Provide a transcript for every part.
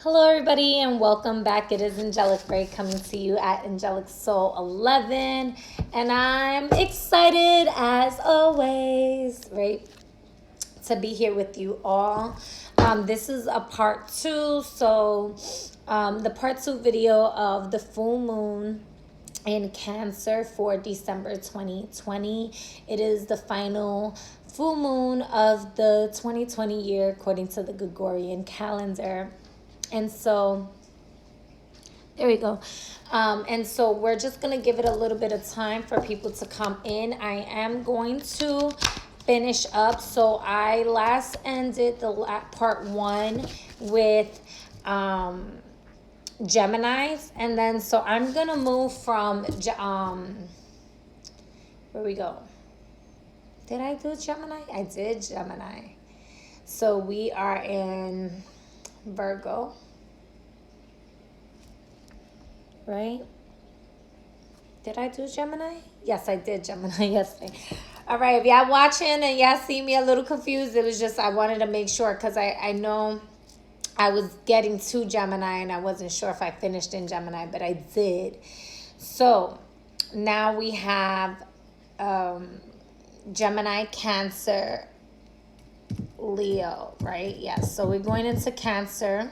Hello, everybody, and welcome back. It is Angelic Ray coming to you at Angelic Soul 11, and I'm excited as always, right, to be here with you all. This is a part two, so the part two video of the full moon in Cancer for December 2020. It is the final full moon of the 2020 year according to the Gregorian calendar. And so, there we go. And so we're just going to give it a little bit of time for people to come in. I am going to finish up. So I last ended the part one with Geminis. And then, so I'm going to move from, where we go? Did I do Gemini? I did Gemini. So we are in Virgo, right? Did I do Gemini? Yes, I did Gemini yesterday. All right, if y'all watching and y'all see me a little confused, it was just I wanted to make sure because I know I was getting to Gemini and I wasn't sure if I finished in Gemini, but I did. So now we have Gemini, Cancer, Leo, right? Yes. So we're going into Cancer,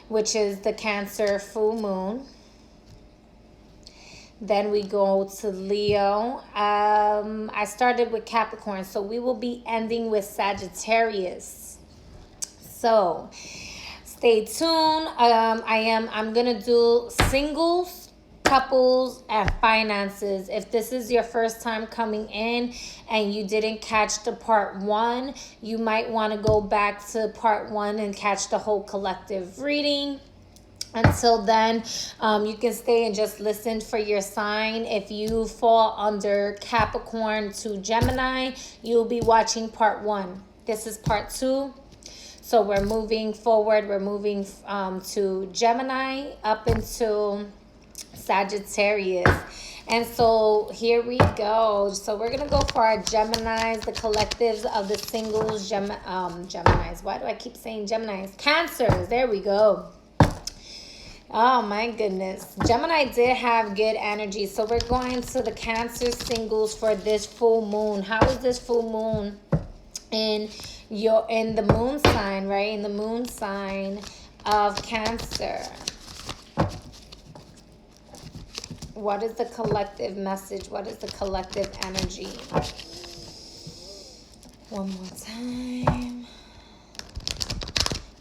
which is the Cancer full moon. Then we go to Leo. I started with Capricorn, so we will be ending with Sagittarius. So stay tuned. I'm gonna do singles, couples, and finances. If this is your first time coming in and you didn't catch the part one, you might want to go back to part one and catch the whole collective reading. Until then, you can stay and just listen for your sign. If you fall under Capricorn to Gemini, you'll be watching part one. This is part two. So we're moving forward. We're moving to Gemini up until Sagittarius. And so here we go. So we're going to go for our Geminis, the collectives of the singles. Geminis. Why do I keep saying Geminis? Cancers. There we go. Oh my goodness. Gemini did have good energy. So we're going to the Cancer singles for this full moon. How is this full moon in the moon sign, right? In the moon sign of Cancer. What is the collective message? What is the collective energy? One more time.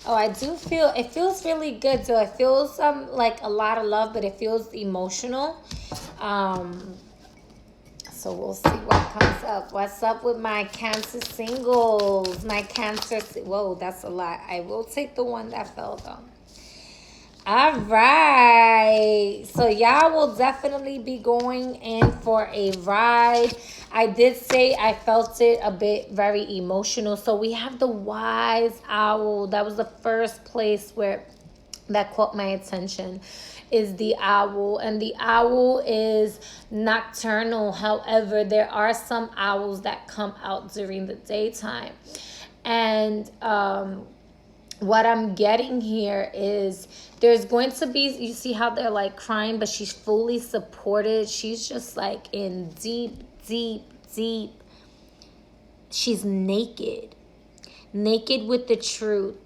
Oh, I do feel, it feels really good. So it feels like a lot of love, but it feels emotional. So we'll see what comes up. What's up with my Cancer singles? My Cancer, whoa, that's a lot. I will take the one that fell though. All right. So y'all will definitely be going in for a ride. I did say I felt it a bit very emotional. So we have the wise owl. That was the first place where that caught my attention, is the owl. And the owl is nocturnal. However, there are some owls that come out during the daytime. And what I'm getting here is there's going to be, you see how they're like crying, but she's fully supported. She's just like in deep, she's naked with the truth,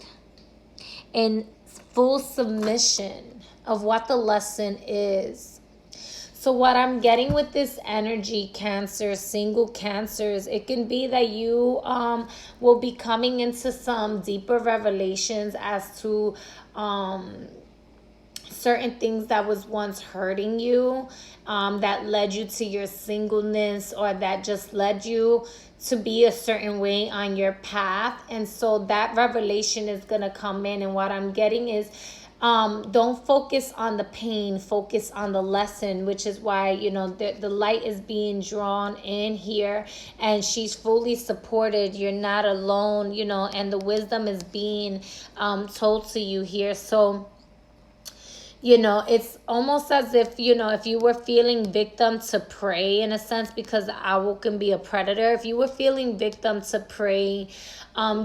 in full submission of what the lesson is. So what I'm getting with this energy, Cancer, single Cancers, it can be that you will be coming into some deeper revelations as to certain things that was once hurting you, that led you to your singleness, or that just led you to be a certain way on your path. And so that revelation is going to come in. And what I'm getting is, don't focus on the pain, focus on the lesson, which is why, the light is being drawn in here, and she's fully supported. You're not alone, and the wisdom is being told to you here. So It's almost as if, if you were feeling victim to prey in a sense, because the owl can be a predator. If you were feeling victim to prey,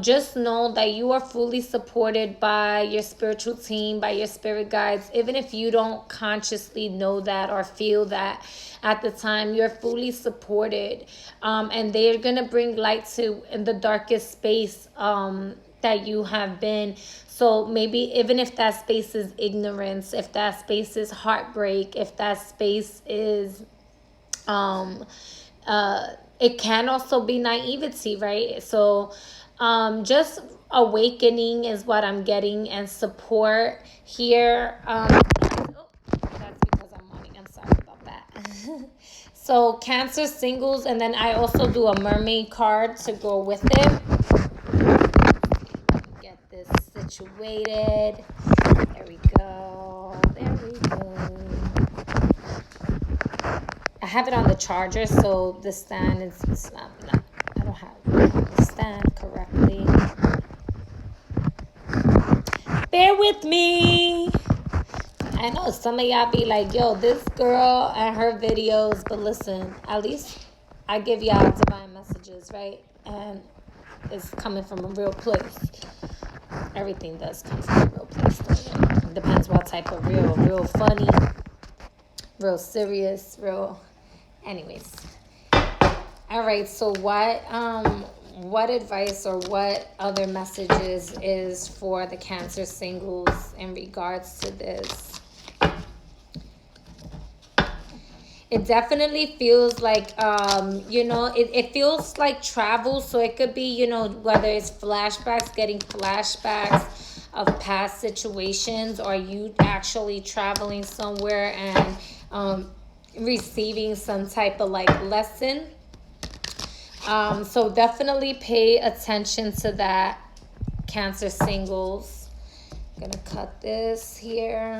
just know that you are fully supported by your spiritual team, by your spirit guides. Even if you don't consciously know that or feel that at the time, you're fully supported. And they're going to bring light to in the darkest space that you have been. So maybe even if that space is ignorance, if that space is heartbreak, if that space is it can also be naivety, right? So just awakening is what I'm getting, and support here. That's because I'm moaning. I'm sorry about that. So Cancer singles, and then I also do a mermaid card to go with it. Get this situated. There we go. There we go. I have it on the charger, so the stand is it's not I don't have the stand correctly. Bear with me. I know some of y'all be like, yo, this girl and her videos, but listen, at least I give y'all divine messages, right? And it's coming from a real place. Everything does come from a real place, though. It depends what type of real funny, real serious, real. Anyways. All right, so what advice or what other messages is for the Cancer singles in regards to this? It definitely feels like, it feels like travel. So it could be, whether it's flashbacks, getting flashbacks of past situations, or you actually traveling somewhere and receiving some type of like lesson. So definitely pay attention to that, Cancer singles. I'm gonna cut this here.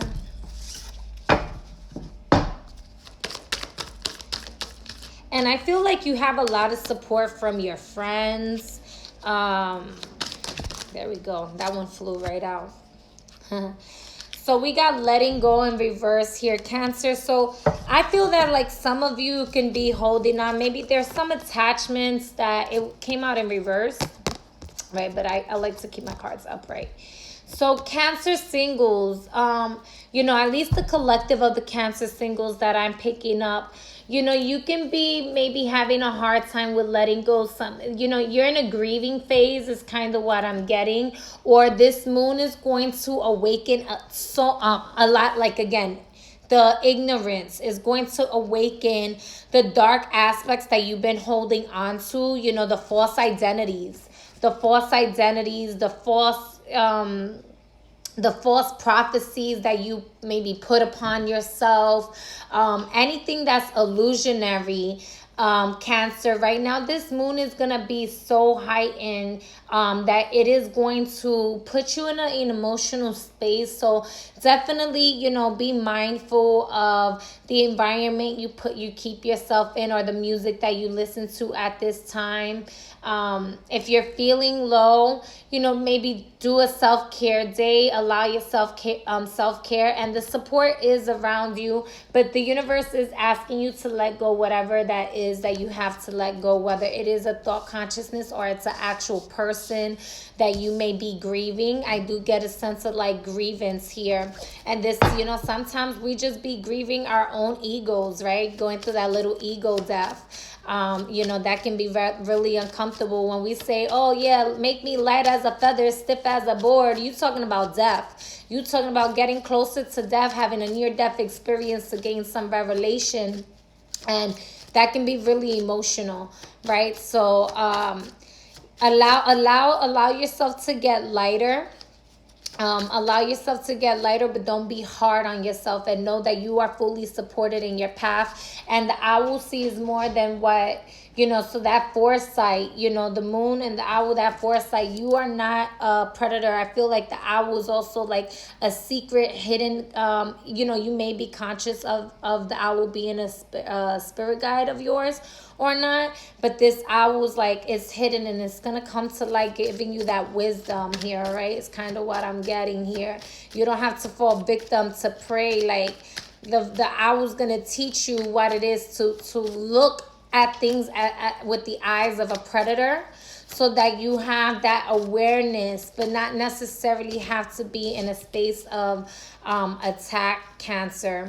And I feel like you have a lot of support from your friends. There we go. That one flew right out. So we got letting go in reverse here, Cancer. So I feel that like some of you can be holding on. Maybe there's some attachments that it came out in reverse, right? But I like to keep my cards upright. So Cancer singles, at least the collective of the Cancer singles that I'm picking up, you can be maybe having a hard time with letting go. You're in a grieving phase is kind of what I'm getting. Or this moon is going to awaken a lot, like, again, the ignorance is going to awaken the dark aspects that you've been holding on to, the false identities, the false prophecies that you maybe put upon yourself, anything that's illusionary. Cancer, right now this moon is gonna be so heightened that it is going to put you in an emotional space. So definitely, be mindful of the environment you keep yourself in, or the music that you listen to at this time. If you're feeling low, maybe do a self-care day. Allow yourself self-care, and the support is around you, but the universe is asking you to let go whatever that is that you have to let go, whether it is a thought consciousness or it's an actual person that you may be grieving. I do get a sense of like grievance here, and this, sometimes we just be grieving our own egos, right? Going through that little ego death. That can be really uncomfortable when we say, oh yeah, make me light as a feather, stiff as a board. You talking about death. You talking about getting closer to death, having a near-death experience to gain some revelation. And that can be really emotional, right? So allow yourself to get lighter. Allow yourself to get lighter, but don't be hard on yourself, and know that you are fully supported in your path. And the owl sees more than what You know, so that foresight, you know, the moon and the owl, that foresight, you are not a predator. I feel like the owl is also like a secret hidden, you know, you may be conscious of the owl being a spirit guide of yours or not, but this owl is like, it's hidden and it's gonna come to like giving you that wisdom here, right? It's kind of what I'm getting here. You don't have to fall victim to prey. Like the owl's gonna teach you what it is to look at things with the eyes of a predator, so that you have that awareness, but not necessarily have to be in a space of attack, Cancer.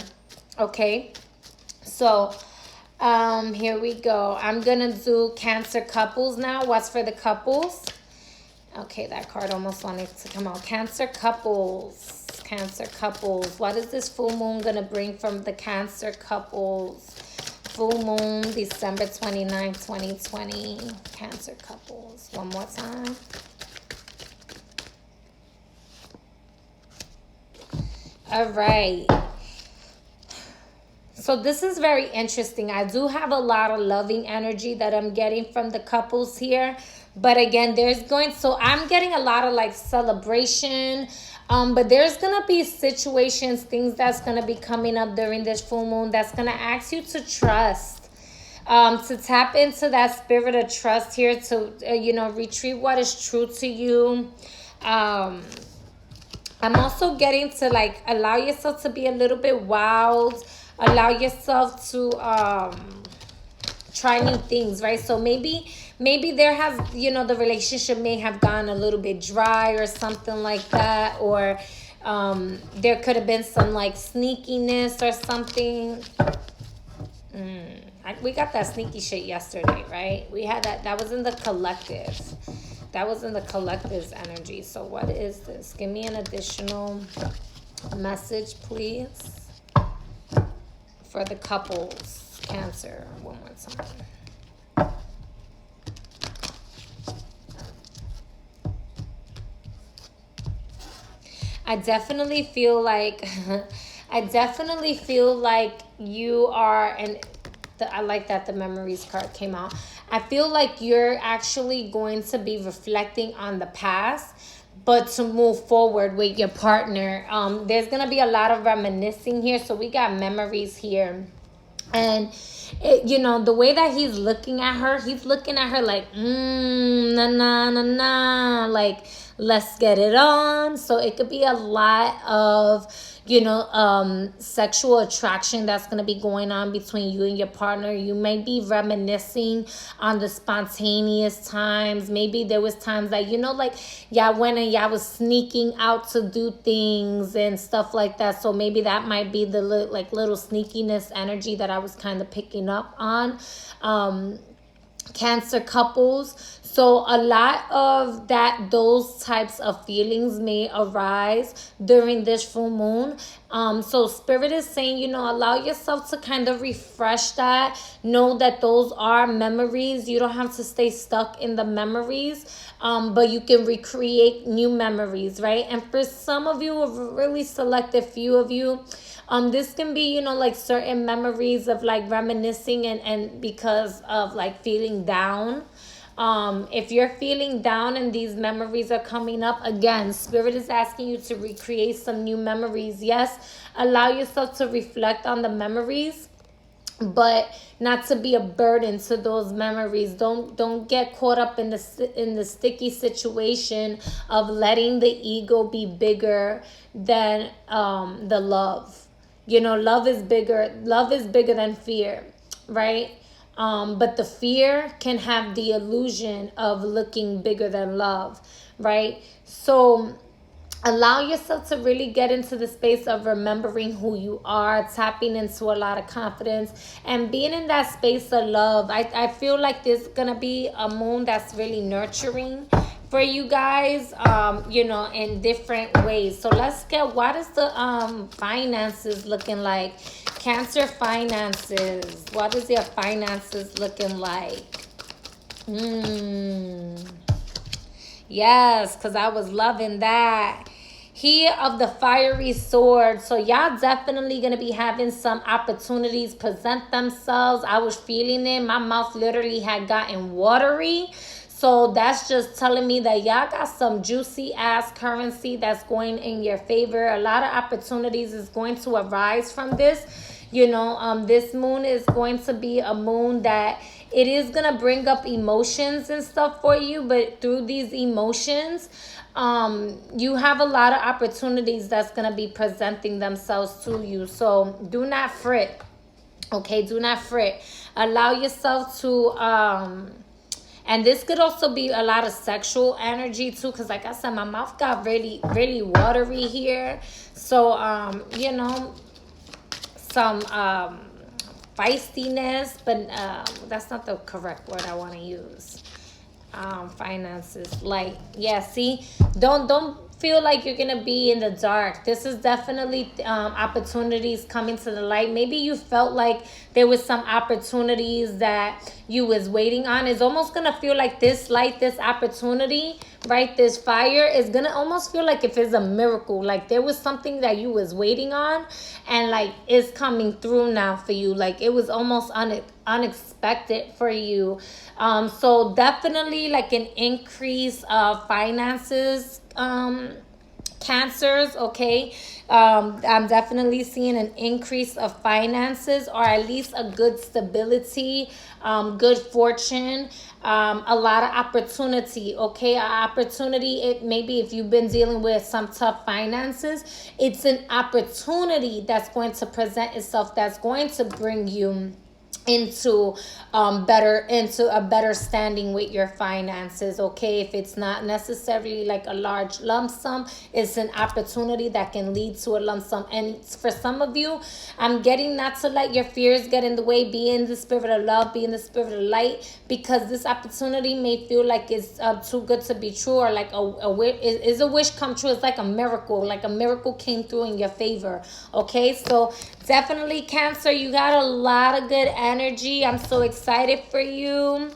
Okay, so here we go. I'm gonna do Cancer couples now. What's for the couples? Okay, that card almost wanted to come out. Cancer couples. Cancer couples. What is this full moon gonna bring from the Cancer couples? Full moon, December 29, 2020. Cancer couples. One more time. All right. So this is very interesting. I do have a lot of loving energy that I'm getting from the couples here. But again, I'm getting a lot of like celebration. But there's going to be situations, things that's going to be coming up during this full moon that's going to ask you to trust. To tap into that spirit of trust here, to, you know, retrieve what is true to you. I'm also getting to like allow yourself to be a little bit wild. Allow yourself to try new things, right? So maybe there has, you know, the relationship may have gone a little bit dry or something like that, or there could have been some like sneakiness or something. We got that sneaky shit yesterday, right? We had that was in the collective. That was in the collective's energy. So what is this? Give me an additional message, please, for the couples, Cancer, one more time. I definitely feel like you are, and I like that the memories card came out. I feel like you're actually going to be reflecting on the past, but to move forward with your partner. There's going to be a lot of reminiscing here. So we got memories here. And, you know, the way that he's looking at her like, nah, nah, nah, nah. Like, let's get it on. So it could be a lot of, you know, sexual attraction that's going to be going on between you and your partner. You may be reminiscing on the spontaneous times. Maybe there was times that, you know, like y'all went and y'all was sneaking out to do things and stuff like that. So maybe that might be the little sneakiness energy that I was kind of picking up on. Cancer couples. So a lot of those types of feelings may arise during this full moon. So Spirit is saying, you know, allow yourself to kind of refresh that. Know that those are memories. You don't have to stay stuck in the memories, but you can recreate new memories, right? And for some of you, a really selected few of you, this can be, you know, like certain memories of like reminiscing and because of like feeling down. If you're feeling down and these memories are coming up, again, Spirit is asking you to recreate some new memories. Yes, allow yourself to reflect on the memories, but not to be a burden to those memories. Don't get caught up in the sticky situation of letting the ego be bigger than the love. You know, love is bigger than fear, right? But the fear can have the illusion of looking bigger than love, right? So allow yourself to really get into the space of remembering who you are, tapping into a lot of confidence, and being in that space of love. I feel like there's going to be a moon that's really nurturing for you guys, you know, in different ways. So let's get, what is the finances looking like? Cancer finances. What is your finances looking like? Yes, because I was loving that. here of the fiery sword. So y'all definitely gonna be having some opportunities present themselves. I was feeling it. My mouth literally had gotten watery. So that's just telling me that y'all got some juicy ass currency that's going in your favor. A lot of opportunities is going to arise from this. This moon is going to be a moon that it is going to bring up emotions and stuff for you. But through these emotions, you have a lot of opportunities that's going to be presenting themselves to you. So do not fret. Okay, do not fret. Allow yourself to and this could also be a lot of sexual energy too, because like I said, my mouth got really, really watery here. So, some feistiness, but that's not the correct word I want to use. Finances, like, yeah, see, don't feel like you're gonna be in the dark. This is definitely opportunities coming to the light. Maybe you felt like there was some opportunities that you was waiting on. It's almost gonna feel like this light, this opportunity, right, this fire is gonna almost feel like if it's a miracle, like there was something that you was waiting on and like it's coming through now for you. Like it was almost unexpected for you. So definitely like an increase of finances, cancers. Okay, I'm definitely seeing an increase of finances, or at least a good stability, good fortune, a lot of opportunity. Okay, opportunity. It maybe if you've been dealing with some tough finances, it's an opportunity that's going to present itself, that's going to bring you into a better standing with your finances. Okay, if it's not necessarily like a large lump sum, it's an opportunity that can lead to a lump sum. And for some of you, I'm getting not to let your fears get in the way. Be in the spirit of love, be in the spirit of light, because this opportunity may feel like it's too good to be true, or like is a wish come true. It's like a miracle, like a miracle came through in your favor. Okay, so definitely Cancer, you got a lot of good energy. I'm so excited for you.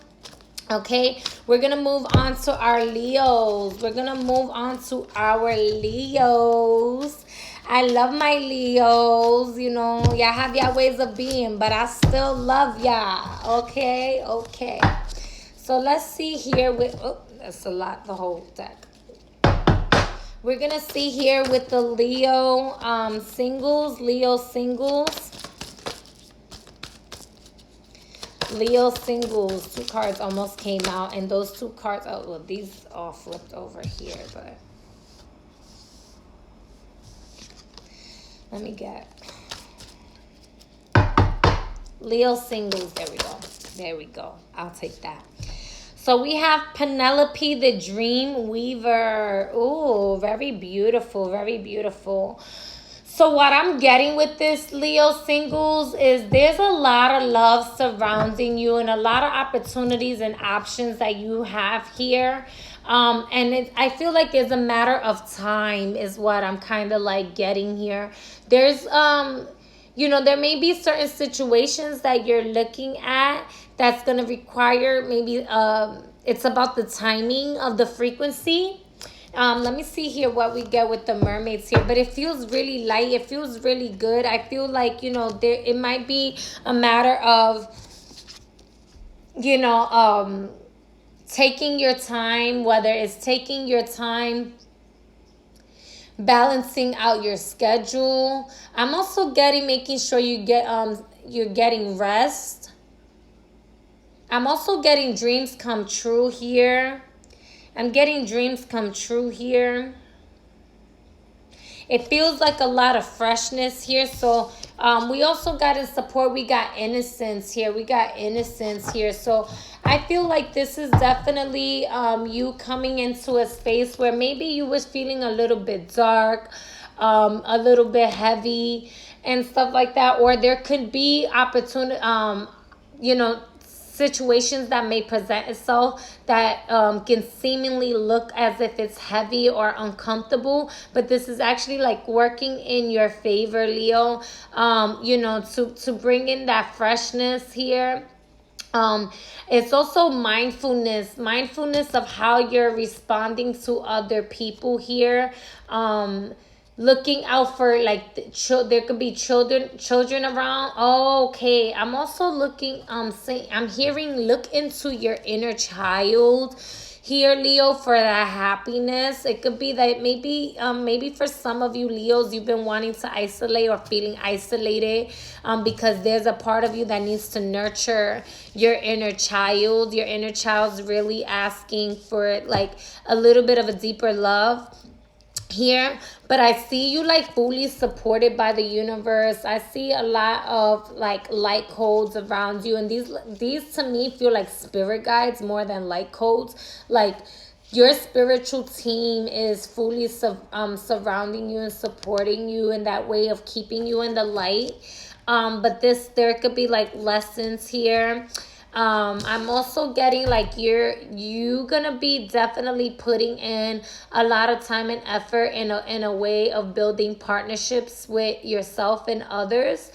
Okay, we're going to move on to our Leos. I love my Leos. Y'all have y'all ways of being, but I still love y'all. Okay. So let's see here that's a lot, the whole deck. We're going to see here with the Leo singles. Leo singles. 2 cards almost came out. And those 2 cards, these all flipped over here. But let me get Leo singles. There we go. I'll take that. So we have Penelope, the Dream Weaver. Ooh, very beautiful, very beautiful. So what I'm getting with this Leo singles is there's a lot of love surrounding you and a lot of opportunities and options that you have here. And I feel like it's a matter of time is what I'm kind of like getting here. There's, there may be certain situations that you're looking at that's going to require maybe it's about the timing of the frequency. Let me see here what we get with the mermaids here. But it feels really light. It feels really good. I feel like, it might be a matter of, taking your time, whether it's taking your time balancing out your schedule. I'm also making sure you're getting rest. I'm also getting dreams come true here. It feels like a lot of freshness here. So we also got in support. We got innocence here. So I feel like this is definitely you coming into a space where maybe you was feeling a little bit dark, a little bit heavy and stuff like that. Or there could be opportunity, situations that may present itself that can seemingly look as if it's heavy or uncomfortable, but this is actually like working in your favor, Leo, to bring in that freshness here. um it's also mindfulness of how you're responding to other people here. Looking out for like there could be children around. Oh, okay, I'm also looking, saying, I'm hearing, look into your inner child here, Leo, for that happiness. It could be that maybe for some of you Leos, you've been wanting to isolate or feeling isolated, because there's a part of you that needs to nurture your inner child. Your inner child's really asking for like a little bit of a deeper love here. But I see you like fully supported by the universe. I see a lot of like light codes around you, and these to me feel like spirit guides more than light codes. Like your spiritual team is fully surrounding you and supporting you in that way of keeping you in the light. But there could be like lessons here. I'm also getting like you gonna be definitely putting in a lot of time and effort in a way of building partnerships with yourself and others,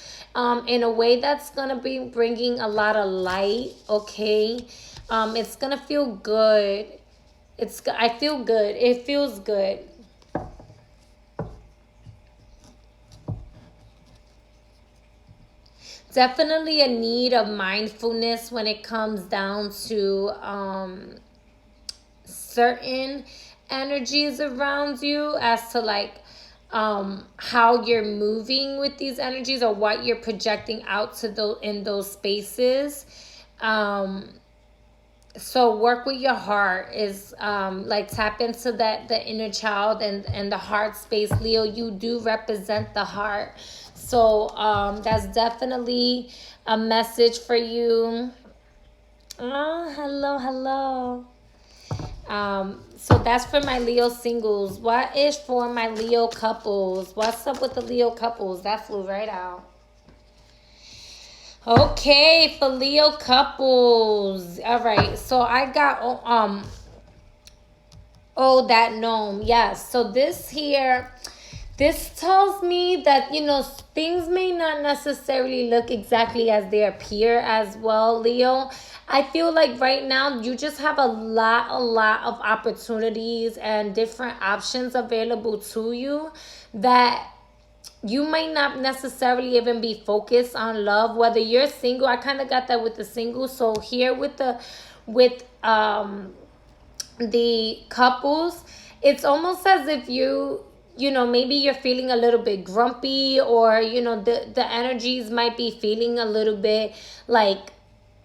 in a way that's gonna be bringing a lot of light. Okay, it's gonna feel good. I feel good. It feels good. Definitely a need of mindfulness when it comes down to certain energies around you, as to like how you're moving with these energies or what you're projecting out to those in those spaces. um so work with your heart, is like tap into that, the inner child and the heart space. Leo, you do represent the heart, so that's definitely a message for you. Oh, hello, hello. So that's for my Leo singles. What is for my Leo couples? What's up with the Leo couples? That flew right out. Okay, for Leo couples. All right. So I got oh, that gnome. Yes. So this here, this tells me that, things may not necessarily look exactly as they appear as well, Leo. I feel like right now you just have a lot of opportunities and different options available to you, that you might not necessarily even be focused on love. Whether you're single, I kind of got that with the single. So here with the couples, it's almost as if maybe you're feeling a little bit grumpy, or the energies might be feeling a little bit like,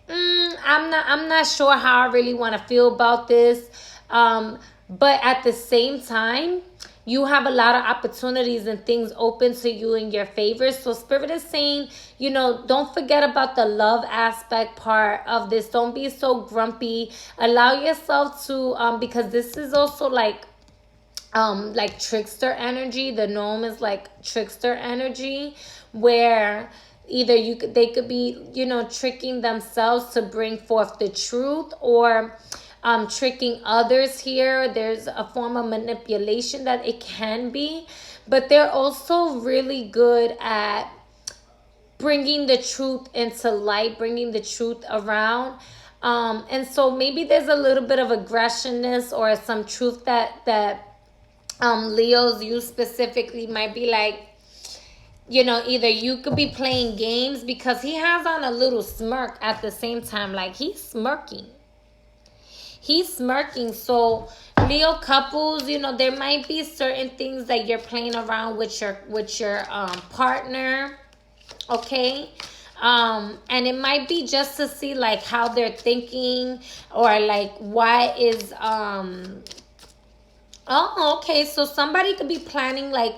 I'm not sure how I really want to feel about this. But at the same time, you have a lot of opportunities and things open to you in your favor. So Spirit is saying, don't forget about the love aspect part of this. Don't be so grumpy. Allow yourself to, because this is also like trickster energy. The gnome is like trickster energy, where either they could be tricking themselves to bring forth the truth, or tricking others here. There's a form of manipulation that it can be, but they're also really good at bringing the truth into light, bringing the truth around. And so maybe there's a little bit of aggressionness or some truth that Leos, you specifically, might be like, either you could be playing games, because he has on a little smirk at the same time. Like he's smirking. He's smirking. So Leo couples, there might be certain things that you're playing around with your partner. Okay. And it might be just to see like how they're thinking, or like what is oh, okay. So somebody could be planning like,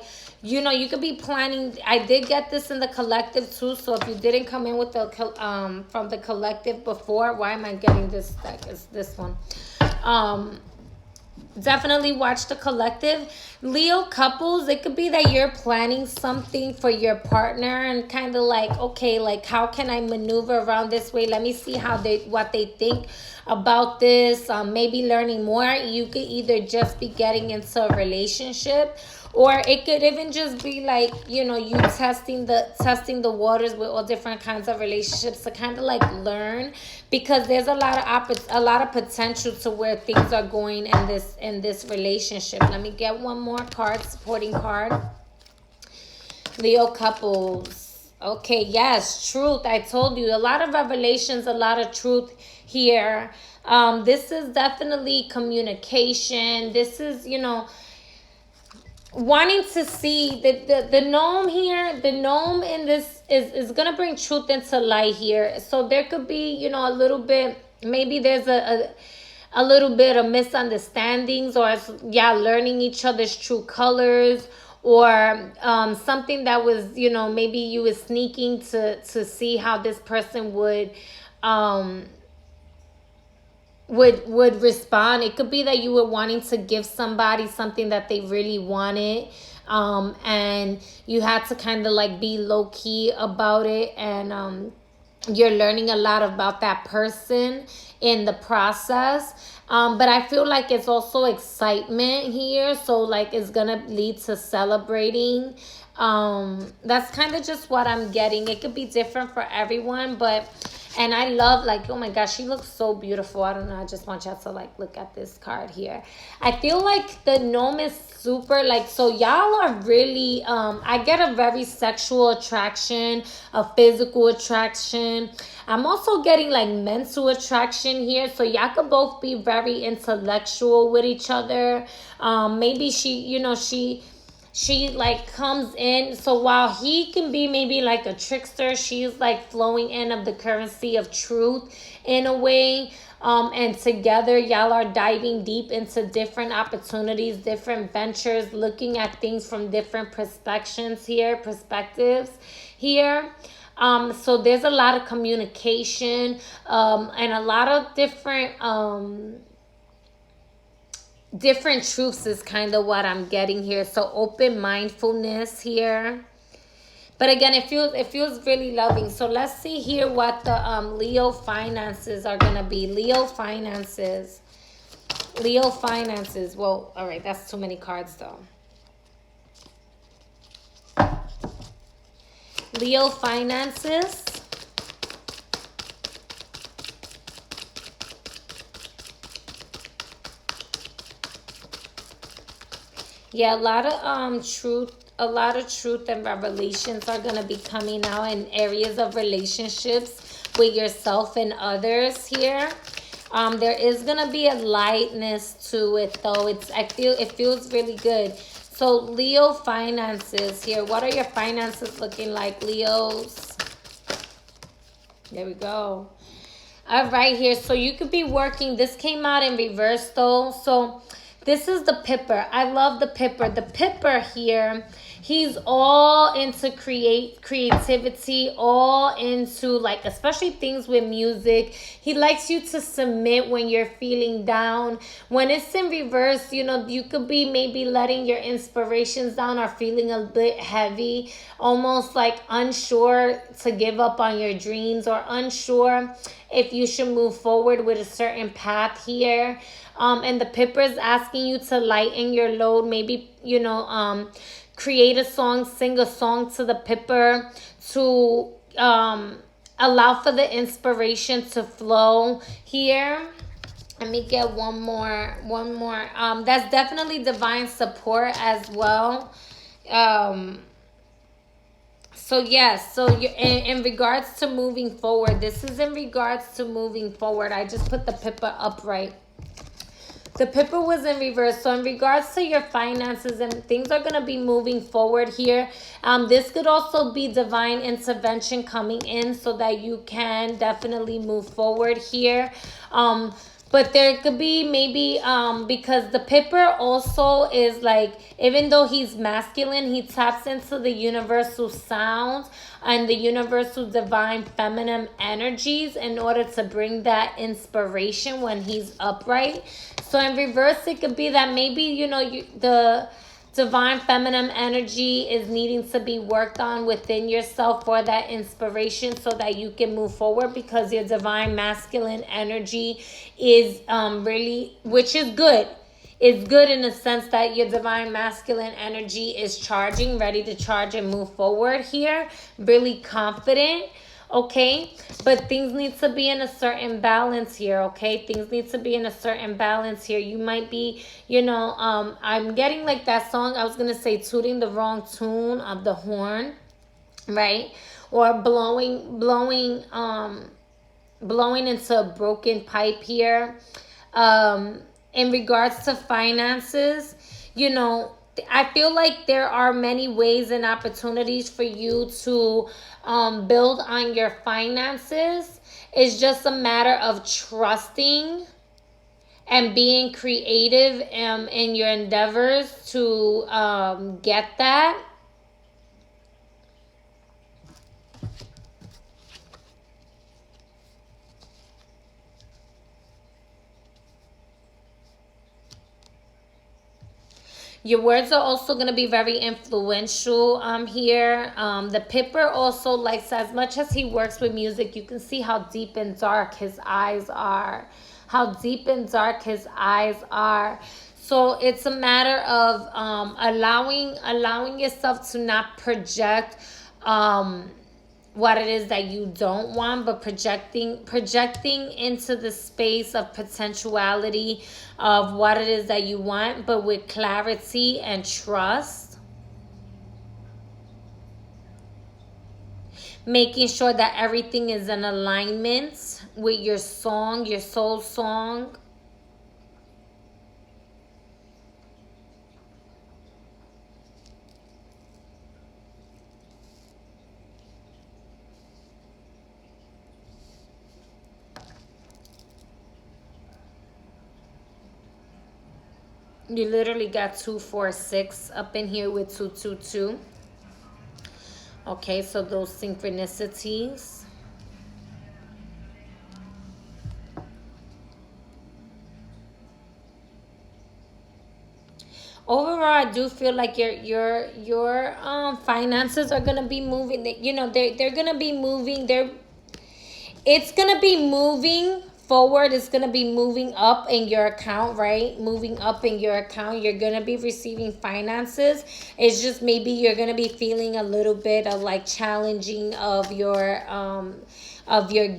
you could be planning. I did get this in the collective too. So if you didn't come in with the from the collective before, why am I getting this deck? It's this one. Definitely watch the collective. Leo couples, it could be that you're planning something for your partner, and kind of like, okay, like how can I maneuver around this way? Let me see what they think about this. Maybe learning more. You could either just be getting into a relationship, Or it could even just be like, you know, you testing the waters with all different kinds of relationships to kind of like learn, because there's a lot of potential to where things are going in this relationship. Let me get one more card, supporting card. Leo couples. Okay, yes, truth. I told you, a lot of revelations, a lot of truth here. This is definitely communication. This is, you know, wanting to see the gnome here. The gnome in this is gonna bring truth into light here. So there could be, you know, a little bit, maybe there's a little bit of misunderstandings, or yeah, learning each other's true colors, or something that was, you know, maybe you was sneaking to see how this person um would respond. It could be that you were wanting to give somebody something that they really wanted, and you had to kind of like be low key about it, and you're learning a lot about that person in the process. But I feel like it's also excitement here, so like it's gonna lead to celebrating. That's kind of just what I'm getting. It could be different for everyone, but and I love, like, oh my gosh, she looks so beautiful. I don't know, I just want y'all to like look at this card here. I feel like the gnome is super, like, so y'all are really I get a very sexual attraction, a physical attraction. I'm also getting like mental attraction here, so y'all could both be very intellectual with each other. Maybe she, you know, she like comes in, so while he can be maybe like a trickster, she's like flowing in of the currency of truth in a way. And together y'all are diving deep into different opportunities, different ventures, looking at things from different perspectives here. So there's a lot of communication, and a lot of different truths is kind of what I'm getting here. So open mindfulness here. But again, it feels really loving. So let's see here what the Leo finances are gonna be. Leo finances. Leo finances. Well, all right, that's too many cards though. Leo finances. Yeah, a lot of truth and revelations are gonna be coming out in areas of relationships with yourself and others here. There is gonna be a lightness to it though. It feels really good. So Leo finances here. What are your finances looking like, Leos? There we go. All right, here. So you could be working. This came out in reverse though. So this is the Pipper. I love the Pipper. The Pipper here, he's all into creativity, all into like, especially things with music. He likes you to submit when you're feeling down. When it's in reverse, you know, you could be maybe letting your inspirations down or feeling a bit heavy, almost like unsure to give up on your dreams, or unsure if you should move forward with a certain path here. And the Pipper is asking you to lighten your load. Maybe, you know, create a song, sing a song to the Pipper to allow for the inspiration to flow here. Let me get one more. That's definitely divine support as well. So yes, so you in regards to moving forward, this is in regards to moving forward. I just put the Pipper upright. The Pipper was in reverse. So in regards to your finances, and things are going to be moving forward here. This could also be divine intervention coming in so that you can definitely move forward here. But there could be maybe, because the Pipper also is like, even though he's masculine, he taps into the universal sounds and the universal divine feminine energies in order to bring that inspiration when he's upright. So in reverse, it could be that maybe, you know, the divine feminine energy is needing to be worked on within yourself for that inspiration so that you can move forward, because your divine masculine energy is really, which is good. it's good in the sense that your divine masculine energy is charging, ready to charge and move forward here, really confident. Okay, but things need to be in a certain balance here. Okay, things need to be in a certain balance here. You might be, I'm getting like that song, I was gonna say, tooting the wrong tune of the horn, right? Or blowing into a broken pipe here. In regards to finances, I feel like there are many ways and opportunities for you to build on your finances. It's just a matter of trusting and being creative in your endeavors to get that. Your words are also going to be very influential here. The Pipper also likes, as much as he works with music, you can see how deep and dark his eyes are. How deep and dark his eyes are. So it's a matter of allowing yourself to not project what it is that you don't want, but projecting into the space of potentiality of what it is that you want, but with clarity and trust. Making sure that everything is in alignment with your song, your soul song. You literally got 246 up in here with 222. Okay, so those synchronicities. Overall, I do feel like your finances are gonna be moving. They're gonna be moving. It's gonna be moving forward. It's gonna be moving up in your account, right? Moving up in your account. You're gonna be receiving finances. It's just maybe you're gonna be feeling a little bit of like challenging of your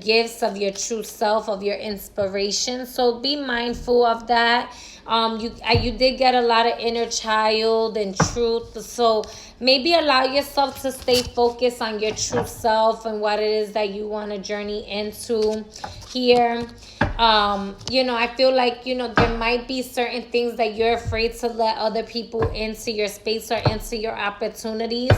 gifts, of your true self, of your inspiration. So be mindful of that. You did get a lot of inner child and truth, so maybe allow yourself to stay focused on your true self and what it is that you want to journey into here. I feel like there might be certain things that you're afraid to let other people into your space or into your opportunities.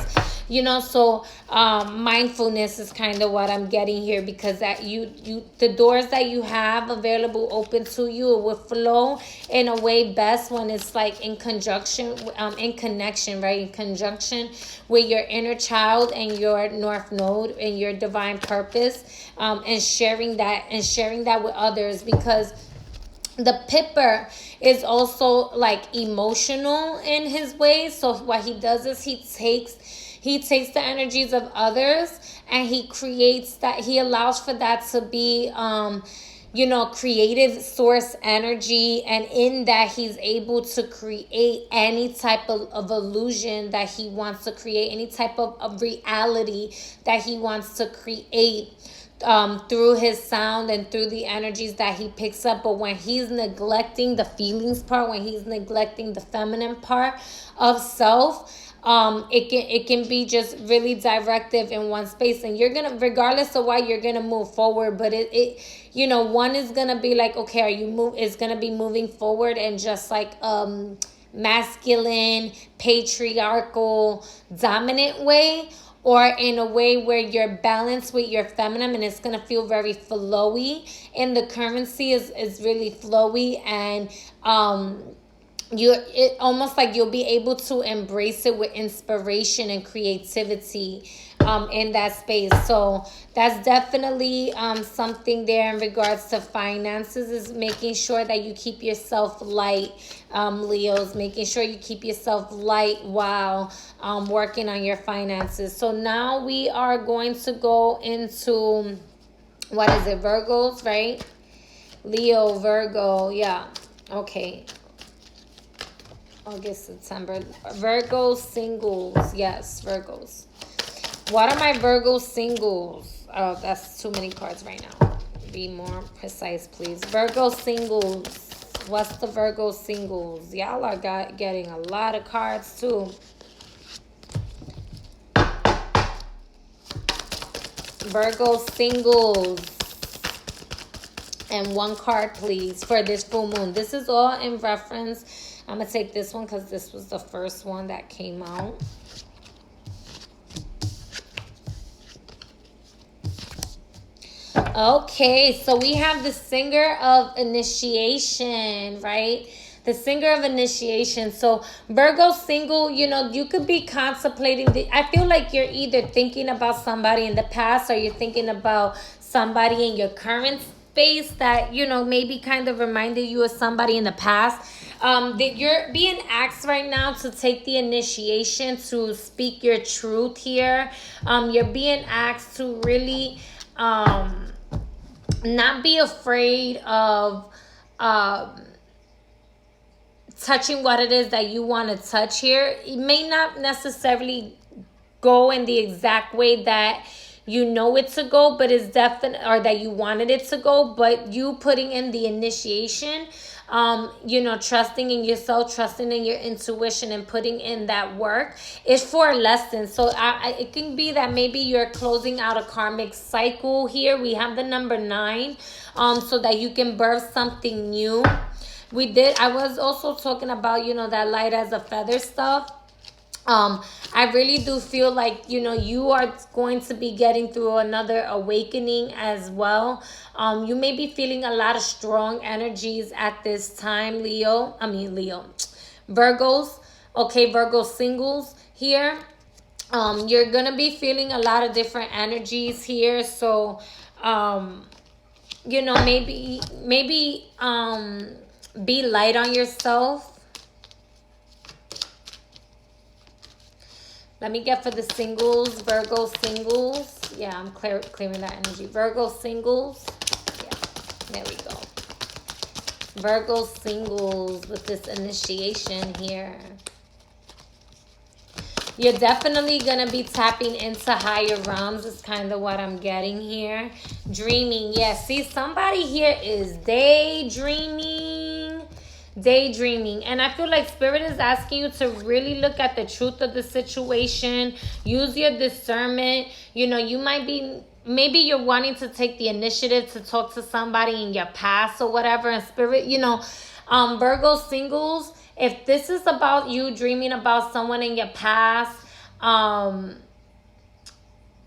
So mindfulness is kind of what I'm getting here, because that the doors that you have available open to you, it will flow in a way best when it's like in conjunction, in connection, right? In conjunction with your inner child and your north node and your divine purpose, and sharing that with others, because the Pipper is also like emotional in his ways. So what he does is he takes the energies of others and he allows for that to be creative source energy, and in that he's able to create any type of illusion that he wants to create, any type of reality that he wants to create through his sound and through the energies that he picks up. But when he's neglecting the feelings part, when he's neglecting the feminine part of self, it can be just really directive in one space, and you're gonna, regardless of why, you're gonna move forward. But one is gonna be like, okay, is gonna be moving forward and just like masculine, patriarchal, dominant way, or in a way where you're balanced with your feminine, and it's gonna feel very flowy, and the currency is really flowy, and it almost like you'll be able to embrace it with inspiration and creativity in that space. So that's definitely something there in regards to finances, is making sure that you keep yourself light, Leos, making sure you keep yourself light while working on your finances. So now we are going to go into, what is it, Virgos, right? Leo, Virgo, yeah, okay. August, September. Virgo singles. Yes, Virgos. What are my Virgo singles? Oh, that's too many cards right now. Be more precise, please. Virgo singles. What's the Virgo singles? Y'all are getting a lot of cards too. Virgo singles. And one card, please, for this full moon. This is all in reference. I'm going to take this one because this was the first one that came out. Okay, so we have the singer of initiation, right? The singer of initiation. So Virgo single, you know, you could be contemplating. I feel like you're either thinking about somebody in the past or you're thinking about somebody in your current space that, you know, maybe kind of reminded you of somebody in the past. That you're being asked right now to take the initiation, to speak your truth here. You're being asked to really not be afraid of touching what it is that you want to touch here. It may not necessarily go in the exact way that you know it to go, but it's definite, or that you wanted it to go, but you putting in the initiation, you know, trusting in yourself, trusting in your intuition, and putting in that work is for a lesson. So it can be that maybe you're closing out a karmic cycle here. We have the number 9, so that you can birth something new. I was also talking about, you know, that light as a feather stuff. I really do feel like, you know, you are going to be getting through another awakening as well. You may be feeling a lot of strong energies at this time, Leo. Virgos. Okay, Virgo singles here. You're going to be feeling a lot of different energies here. So, you know, maybe, be light on yourself. Let me get for the singles, Virgo singles. Yeah, I'm clearing that energy. Virgo singles. Yeah, there we go. Virgo singles with this initiation here. You're definitely going to be tapping into higher realms is kind of what I'm getting here. Dreaming. Yeah, see, somebody here is daydreaming. And I feel like Spirit is asking you to really look at the truth of the situation. Use your discernment. You know, you might be, maybe you're wanting to take the initiative to talk to somebody in your past or whatever. And Spirit, you know, Virgo singles, if this is about you dreaming about someone in your past,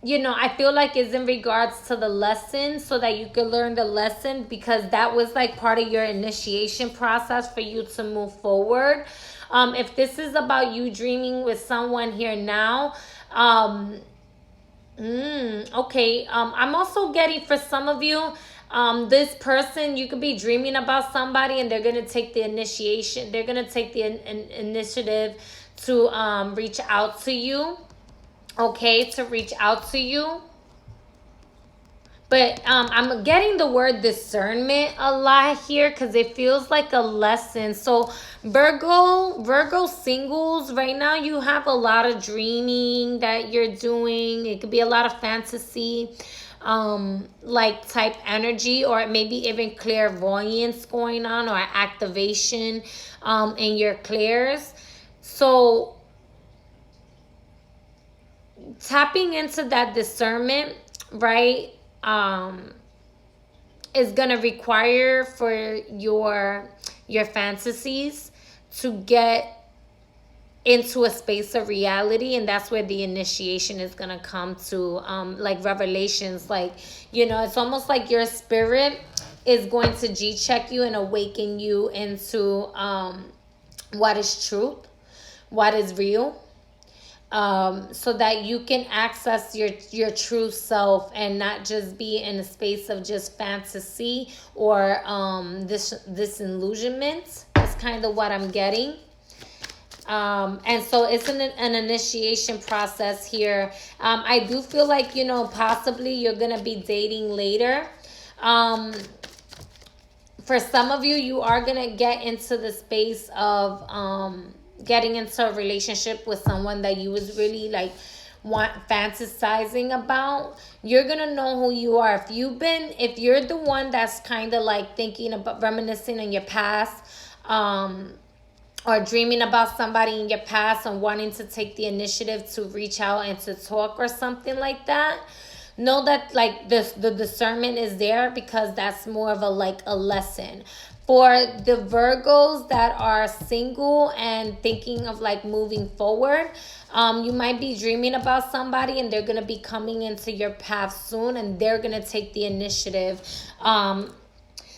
you know, I feel like it's in regards to the lesson, so that you can learn the lesson, because that was like part of your initiation process for you to move forward. If this is about you dreaming with someone here now, okay. I'm also getting, for some of you, this person, you could be dreaming about somebody and they're going to take the initiation. They're going to take the initiative to reach out to you. Okay, to reach out to you. But I'm getting the word discernment a lot here, because it feels like a lesson. So Virgo singles, right now you have a lot of dreaming that you're doing. It could be a lot of fantasy, like type energy, or maybe even clairvoyance going on, or activation in your clairs. So tapping into that discernment, right, is going to require for your fantasies to get into a space of reality. And that's where the initiation is going to come to, like revelations. Like, you know, it's almost like your spirit is going to G-check you and awaken you into what is truth, what is real, so that you can access your true self and not just be in a space of just fantasy or this disillusionment. That's kind of what I'm getting. And so it's an initiation process here. I do feel like, you know, possibly you're gonna be dating later. For some of you, you are gonna get into the space of getting into a relationship with someone that you was really like fantasizing about, you're gonna know who you are. If you're the one that's kind of like thinking about reminiscing on your past, or dreaming about somebody in your past and wanting to take the initiative to reach out and to talk or something like that, know that like the discernment is there, because that's more of a like a lesson for the Virgos that are single and thinking of like moving forward. You might be dreaming about somebody and they're gonna be coming into your path soon, and they're gonna take the initiative.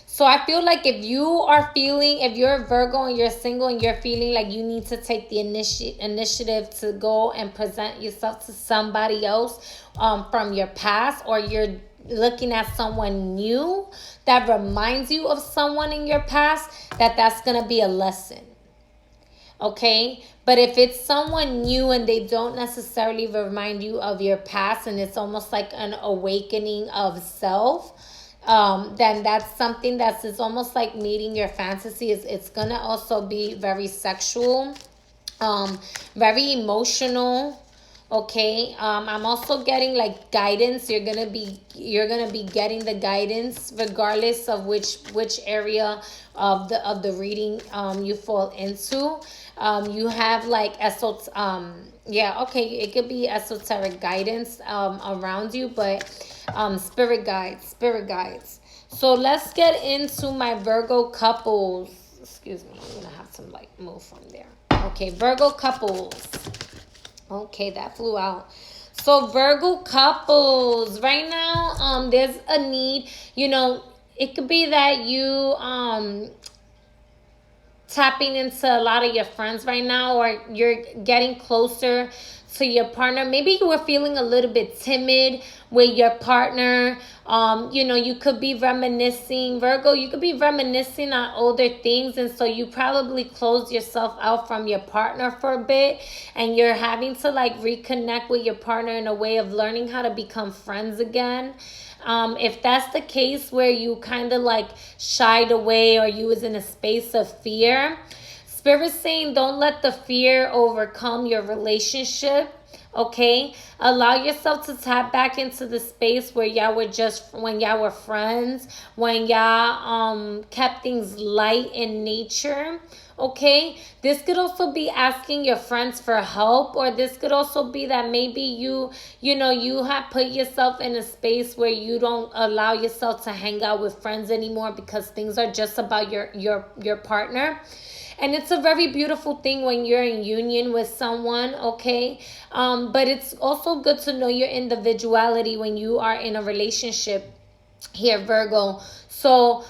So I feel like if you're a Virgo and you're single and you're feeling like you need to take the initiative to go and present yourself to somebody else from your past, or you're looking at someone new that reminds you of someone in your past, that's going to be a lesson. Okay? But if it's someone new and they don't necessarily remind you of your past, and it's almost like an awakening of self, then that's something it's almost like meeting your fantasy. It's gonna also be very sexual, very emotional. Okay. I'm also getting like guidance. You're gonna be getting the guidance regardless of which area of the reading you fall into. You have like it could be esoteric guidance around you, but spirit guides. So let's get into my Virgo couples. Excuse me, I'm gonna have to like move from there. Okay, Virgo couples. Okay, that flew out. So Virgo couples, right now, there's a need. It could be that you tapping into a lot of your friends right now, or you're getting closer to your partner. Maybe you were feeling a little bit timid with your partner. You could be reminiscing, Virgo, you could be reminiscing on older things, and so you probably closed yourself out from your partner for a bit, and you're having to like reconnect with your partner in a way of learning how to become friends again. If that's the case where you kind of like shied away, or you was in a space of fear, Spirit's saying don't let the fear overcome your relationship. Okay, allow yourself to tap back into the space where when y'all were friends, when y'all kept things light in nature. Okay, this could also be asking your friends for help, or this could also be that maybe you have put yourself in a space where you don't allow yourself to hang out with friends anymore because things are just about your partner. And it's a very beautiful thing when you're in union with someone, okay? But it's also good to know your individuality when you are in a relationship here, Virgo. So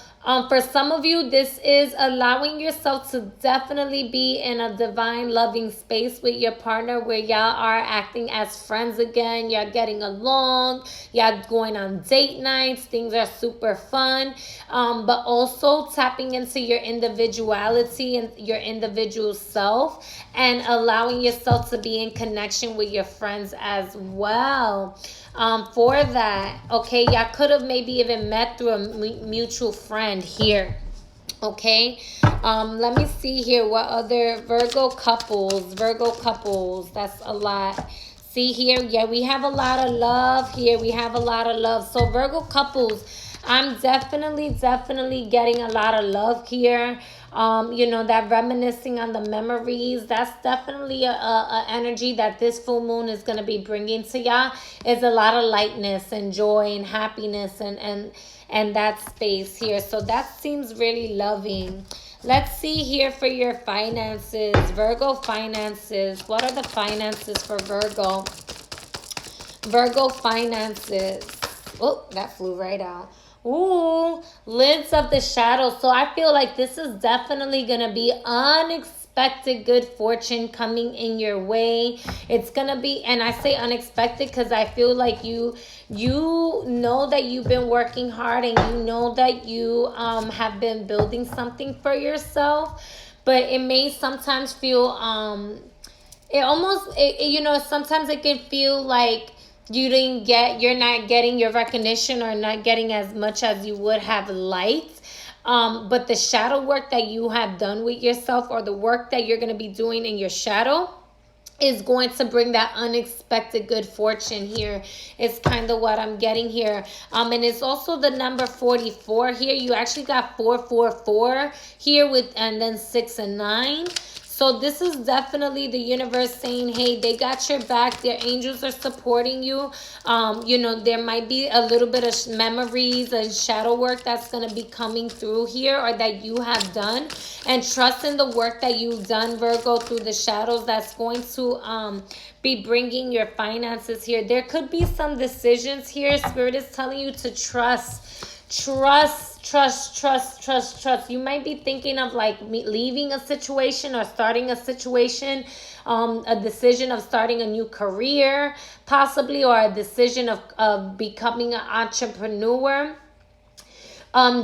for some of you, this is allowing yourself to definitely be in a divine loving space with your partner where y'all are acting as friends again. Y'all getting along. Y'all going on date nights. Things are super fun. But also tapping into your individuality and your individual self, and allowing yourself to be in connection with your friends as well. For that, okay, y'all could have maybe even met through a mutual friend here. Okay, let me see here what other Virgo couples, that's a lot. See here, yeah, we have a lot of love here. So Virgo couples, I'm definitely getting a lot of love here. That reminiscing on the memories, that's definitely a energy that this full moon is going to be bringing to y'all. Is a lot of lightness and joy and happiness and that space here. So that seems really loving. Let's see here for your finances, Virgo finances. What are the finances for Virgo? Virgo finances. Oh, that flew right out. Ooh, Lids of the Shadow. So I feel like this is definitely going to be unexpected good fortune coming in your way. It's going to be, and I say unexpected because I feel like you know that you've been working hard, and you know that you have been building something for yourself. But it may sometimes feel, sometimes it can feel like you're not getting your recognition, or not getting as much as you would have liked. But the shadow work that you have done with yourself, or the work that you're going to be doing in your shadow, is going to bring that unexpected good fortune here. It's kind of what I'm getting here. And it's also the number 44 here. You actually got 444 here, with and then 6 and 9. So this is definitely the universe saying, hey, they got your back. Their angels are supporting you. There might be a little bit of memories and shadow work that's going to be coming through here, or that you have done. And trust in the work that you've done, Virgo, through the shadows, that's going to be bringing your finances here. There could be some decisions here. Spirit is telling you to trust. Trust. You might be thinking of like leaving a situation or starting a situation, a decision of starting a new career, possibly, or a decision of becoming an entrepreneur.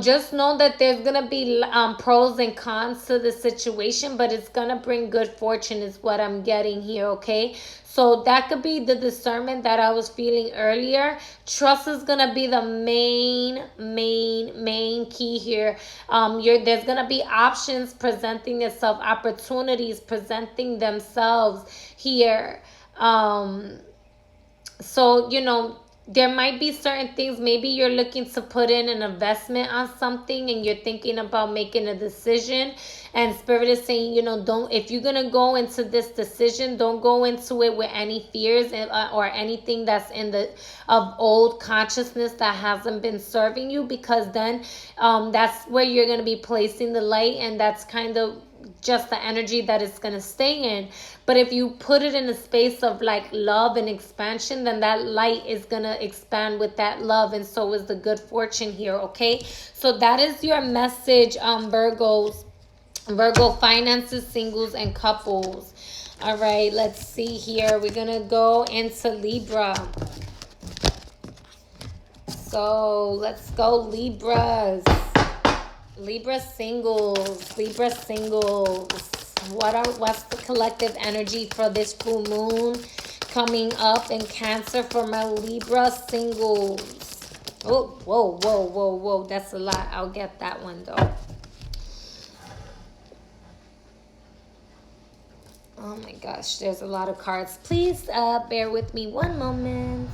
Just know that there's gonna be pros and cons to the situation, but it's gonna bring good fortune is what I'm getting here, okay? So that could be the discernment that I was feeling earlier. Trust is gonna be the main key here. There's gonna be options presenting itself, opportunities presenting themselves here. So, there might be certain things. Maybe you're looking to put in an investment on something, and you're thinking about making a decision. And Spirit is saying, if you're going to go into this decision, don't go into it with any fears or anything that's of old consciousness that hasn't been serving you, because then that's where you're going to be placing the light, and that's kind of just the energy that it's going to stay in. But if you put it in a space of like love and expansion, then that light is going to expand with that love, and so is the good fortune here, okay? So that is your message, Virgo, finances, singles, and couples. All right, let's see here. We're going to go into Libra. So let's go, Libras. Libra singles. What's the collective energy for this full moon coming up in Cancer for my Libra singles? Oh, whoa. That's a lot. I'll get that one though. Oh my gosh, there's a lot of cards. Please bear with me one moment.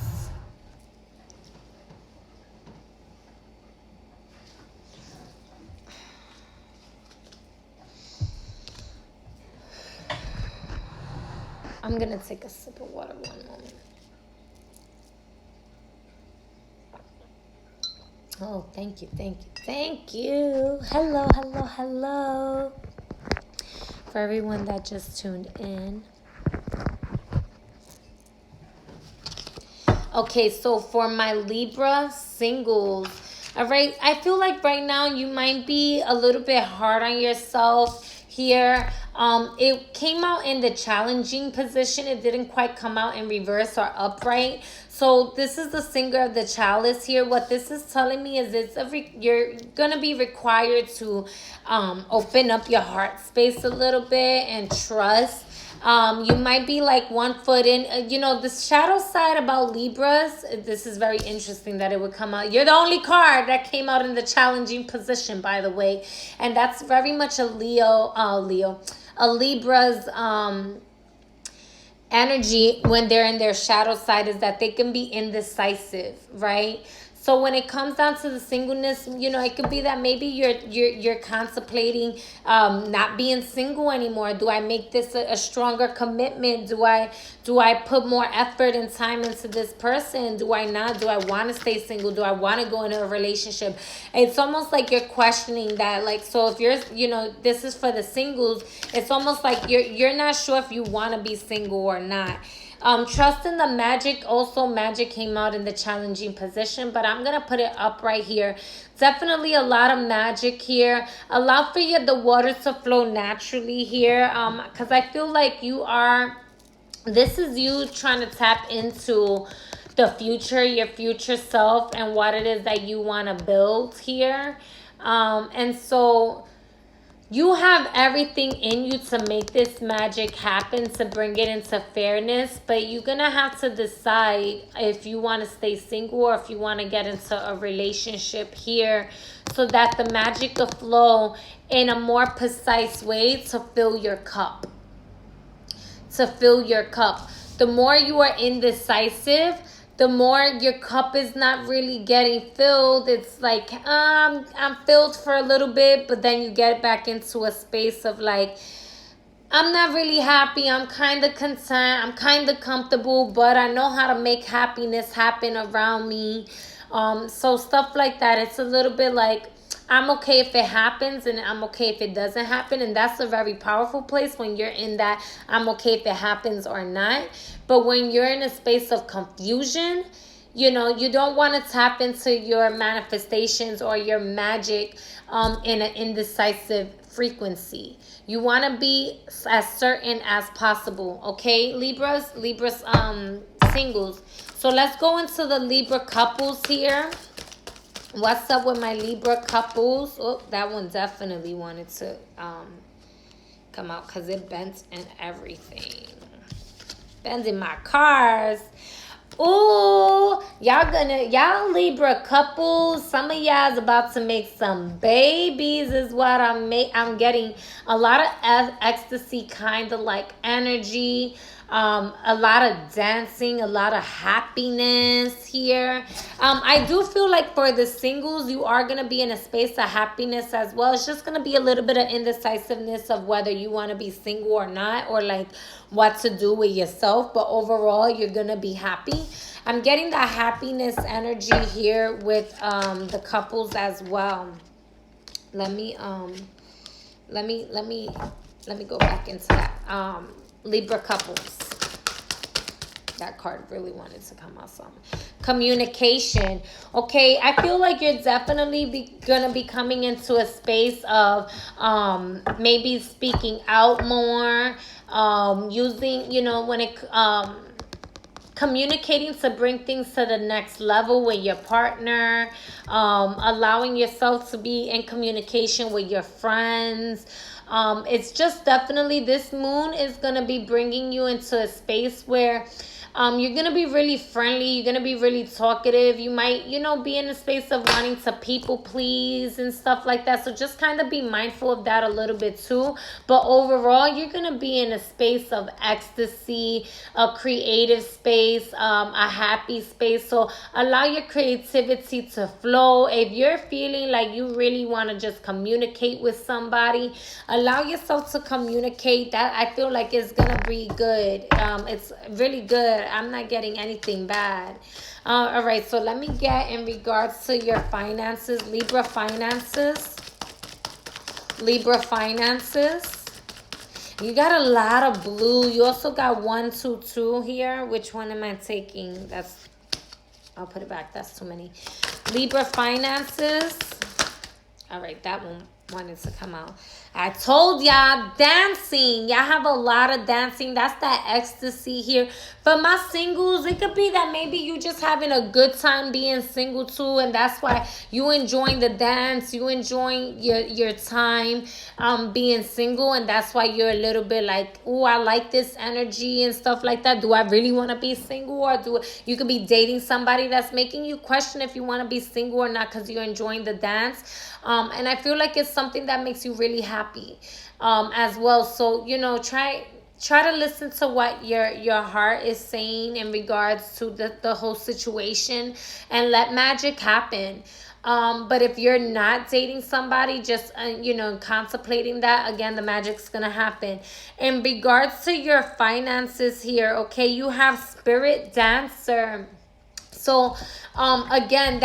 I'm going to take a sip of water one moment. Oh, thank you. Hello. For everyone that just tuned in. Okay, so for my Libra singles, all right, I feel like right now you might be a little bit hard on yourself here. It came out in the challenging position. It didn't quite come out in reverse or upright. So this is the Singer of the Chalice here. What this is telling me is you're going to be required to open up your heart space a little bit and trust. You might be like 1 foot in, the shadow side about Libras. This is very interesting that it would come out. You're the only card that came out in the challenging position, by the way. And that's very much a Libra's, energy when they're in their shadow side, is that they can be indecisive, right? So when it comes down to the singleness, it could be that maybe you're contemplating not being single anymore. Do I make this a stronger commitment? Do I put more effort and time into this person? Do I not? Do I want to stay single? Do I want to go into a relationship? It's almost like you're questioning that. Like, so if you're, this is for the singles, it's almost like you're not sure if you want to be single or not. Trust in the magic. Also, magic came out in the challenging position, but I'm going to put it up right here. Definitely a lot of magic here. Allow for the water to flow naturally here, because I feel like this is you trying to tap into the future, your future self, and what it is that you want to build here. And so you have everything in you to make this magic happen, to bring it into fairness, but you're gonna have to decide if you want to stay single or if you want to get into a relationship here, so that the magic will flow in a more precise way to fill your cup. To fill your cup. The more you are indecisive, the more your cup is not really getting filled. It's like, I'm filled for a little bit, but then you get back into a space of like, I'm not really happy. I'm kind of content. I'm kind of comfortable, but I know how to make happiness happen around me. So stuff like that. It's a little bit like, I'm okay if it happens and I'm okay if it doesn't happen. And that's a very powerful place when you're in that I'm okay if it happens or not. But when you're in a space of confusion, you don't want to tap into your manifestations or your magic in an indecisive frequency. You want to be as certain as possible, okay, Libras, singles. So let's go into the Libra couples here. What's up with my Libra couples? Oh, that one definitely wanted to come out because it bent and everything. Bending my cars. Ooh, y'all Libra couples, some of y'all is about to make some babies is what I'm getting. A lot of ecstasy kind of like energy. A lot of dancing, a lot of happiness here. I do feel like for the singles, you are going to be in a space of happiness as well. It's just going to be a little bit of indecisiveness of whether you want to be single or not, or like what to do with yourself. But overall, you're going to be happy. I'm getting that happiness energy here with the couples as well. Let me go back into that. Libra couples. That card really wanted to come out some. Communication. Okay, I feel like you're definitely gonna be coming into a space of maybe speaking out more, using, when it communicating to bring things to the next level with your partner, allowing yourself to be in communication with your friends. It's just definitely, this moon is going to be bringing you into a space where you're going to be really friendly. You're going to be really talkative. You might, be in a space of wanting to people please and stuff like that. So just kind of be mindful of that a little bit too. But overall, you're going to be in a space of ecstasy, a creative space, a happy space. So allow your creativity to flow. If you're feeling like you really want to just communicate with somebody, allow yourself to communicate. That I feel like is going to be good. It's really good. I'm not getting anything bad. All right, so let me get in regards to your finances, Libra finances. Libra finances. You got a lot of blue. You also got 1, 2, 2 here. Which one am I taking? I'll put it back. That's too many. Libra finances. All right, that one wanted to come out. I told y'all, dancing. Y'all have a lot of dancing. That's that ecstasy here. For my singles, it could be that maybe you just having a good time being single too, and that's why you enjoying the dance. You enjoying your time being single, and that's why you're a little bit like, oh, I like this energy and stuff like that. Do I really want to be single, or you could be dating somebody that's making you question if you want to be single or not because you're enjoying the dance. And I feel like it's something that makes you really happy as well. So, try to listen to what your heart is saying in regards to the whole situation, and let magic happen. But if you're not dating somebody, just, contemplating that, again, the magic's going to happen. In regards to your finances here, okay, you have Spirit Dancer. So, again,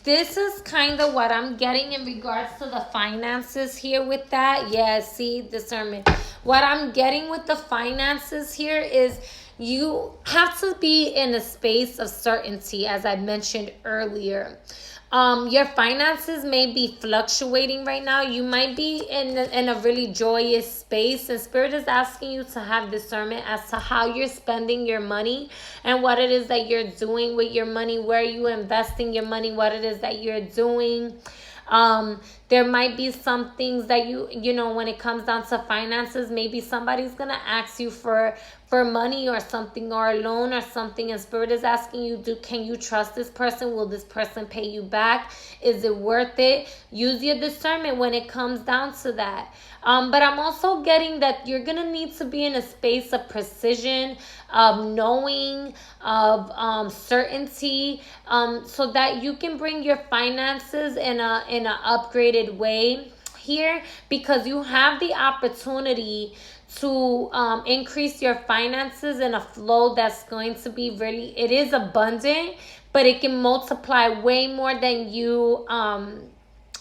this is kind of what I'm getting in regards to the finances here with that. Yeah, see, discernment. What I'm getting with the finances here is you have to be in a space of certainty, as I mentioned earlier. Your finances may be fluctuating right now. You might be in a really joyous space, and Spirit is asking you to have discernment as to how you're spending your money and what it is that you're doing with your money, where you investing your money, what it is that you're doing. There might be some things that you know, when it comes down to finances, maybe somebody's gonna ask you for money or something, or a loan or something, and spirit is asking you, can you trust this person? Will this person pay you back? Is it worth it? Use your discernment when it comes down to that. But I'm also getting that you're gonna need to be in a space of precision, of knowing, of certainty, so that you can bring your finances in a upgraded way here, because you have the opportunity to increase your finances in a flow that's going to be really, it is abundant, but it can multiply way more than you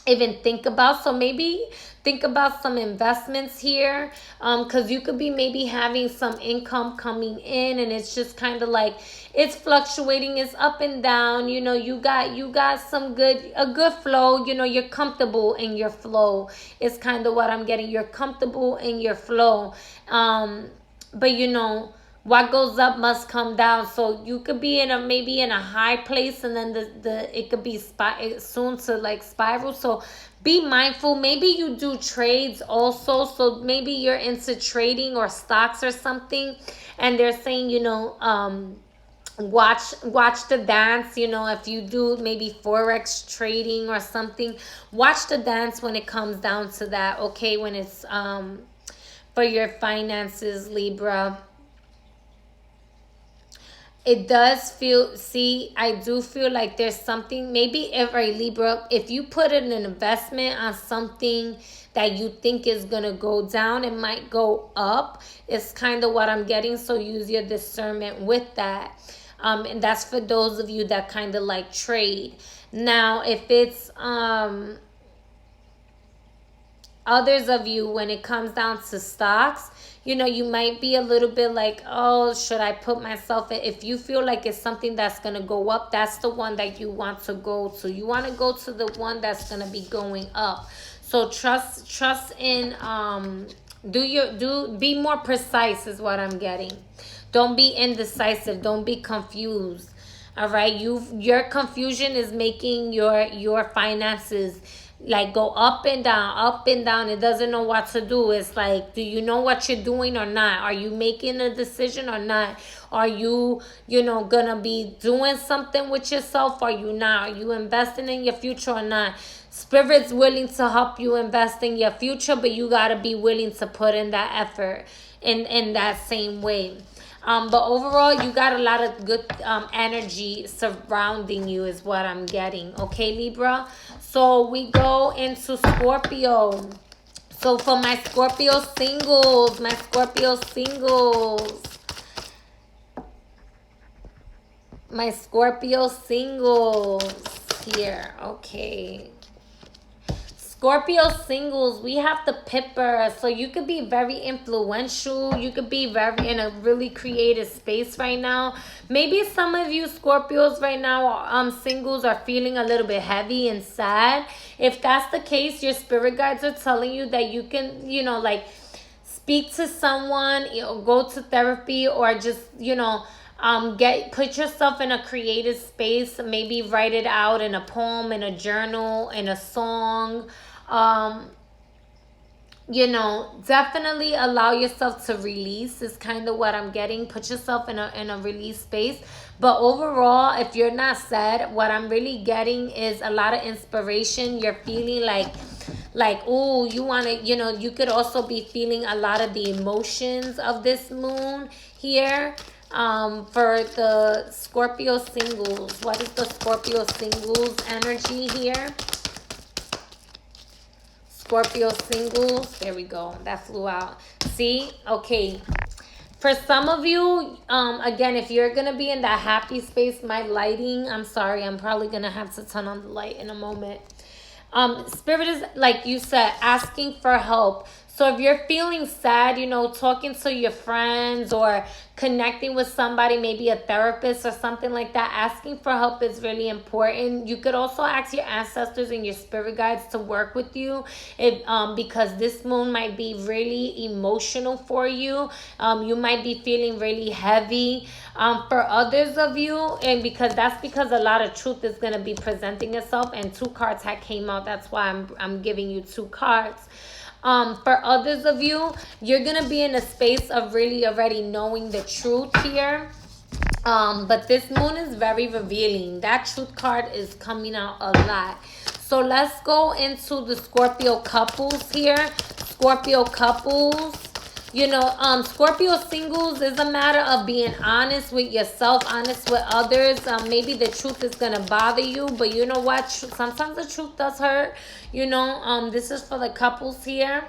even think about. So maybe think about some investments here, because you could be maybe having some income coming in, and it's just kind of like it's fluctuating, it's up and down. You know, you got some a good flow. You know, you're comfortable in your flow. It's kind of what I'm getting. You're comfortable in your flow. But you know, what goes up must come down. So you could be in a, maybe in a high place, and then the it could be soon to like spiral. So be mindful. Maybe you do trades also, so maybe you're into trading or stocks or something, and they're saying, you know, watch the dance. You know, if you do maybe forex trading or something, watch the dance when it comes down to that, okay? When it's for your finances, Libra. It does feel, see, I do feel like there's something, maybe if, right, Libra, if you put in an investment on something that you think is going to go down, it might go up. It's kind of what I'm getting. So use your discernment with that. And that's for those of you that kind of like trade. Now, if it's others of you, when it comes down to stocks, you know, you might be a little bit like, oh, should I put myself in? If you feel like it's something that's going to go up, that's the one that you want to go to. You want to go to the one that's going to be going up. So trust in, be more precise is what I'm getting. Don't be indecisive. Don't be confused. All right. Your confusion is making your finances like go up and down, up and down. It doesn't know what to do. It's like, do you know what you're doing or not? Are you making a decision or not? Are you, you know, gonna be doing something with yourself? Are you not? Are you investing in your future or not? Spirit's willing to help you invest in your future, but you gotta be willing to put in that effort in that same way. But overall, you got a lot of good energy surrounding you is what I'm getting. Okay, Libra? So we go into Scorpio. So for my Scorpio singles, my Scorpio singles here. Okay. Scorpio singles, we have the Pipper. So you could be very influential. You could be very in a really creative space right now. Maybe some of you Scorpios right now, singles, are feeling a little bit heavy and sad. If that's the case, your spirit guides are telling you that you can, you know, like speak to someone, you know, go to therapy, or just, you know, put yourself in a creative space. Maybe write it out in a poem, in a journal, in a song. You know, definitely allow yourself to release is kind of what I'm getting. Put yourself in a release space. But overall, if you're not sad, what I'm really getting is a lot of inspiration. You're feeling like, oh, you want to, you know, you could also be feeling a lot of the emotions of this moon here. For the Scorpio singles, what is the Scorpio singles energy here? Scorpio singles, there we go, that flew out. See, okay, for some of you, again, if you're gonna be in that happy space, my lighting, I'm sorry, I'm probably gonna have to turn on the light in a moment. Spirit is, like you said, asking for help. So So if you're feeling sad, you know, talking to your friends or connecting with somebody, maybe a therapist or something like that, asking for help is really important. You could also ask your ancestors and your spirit guides to work with you, if because this moon might be really emotional for you. You might be feeling really heavy. For others of you, and that's because a lot of truth is going to be presenting itself, and two cards had came out. That's why I'm giving you two cards. For others of you, you're gonna be in a space of really already knowing the truth here. But this moon is very revealing. That truth card is coming out a lot. So let's go into the Scorpio couples here. Scorpio couples. You know, Scorpio singles is a matter of being honest with yourself, honest with others. Maybe the truth is going to bother you, but you know what? Sometimes the truth does hurt. You know, this is for the couples here.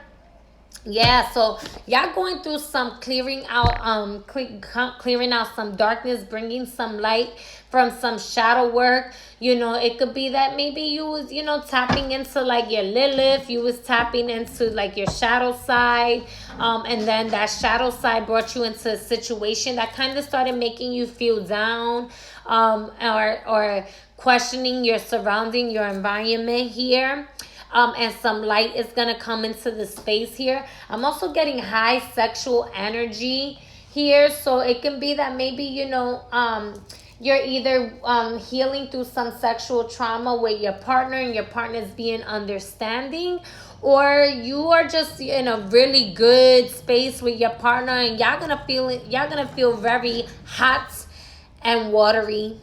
Yeah, so y'all going through some clearing out, clearing out some darkness, bringing some light from some shadow work. You know, it could be that maybe you was, you know, tapping into like your Lilith, you was tapping into like your shadow side, and then that shadow side brought you into a situation that kind of started making you feel down, or questioning your surrounding, your environment here. And some light is going to come into the space here. I'm also getting high sexual energy here. So it can be that maybe, you know, you're either healing through some sexual trauma with your partner and your partner's being understanding, or you are just in a really good space with your partner and y'all gonna feel very hot and watery.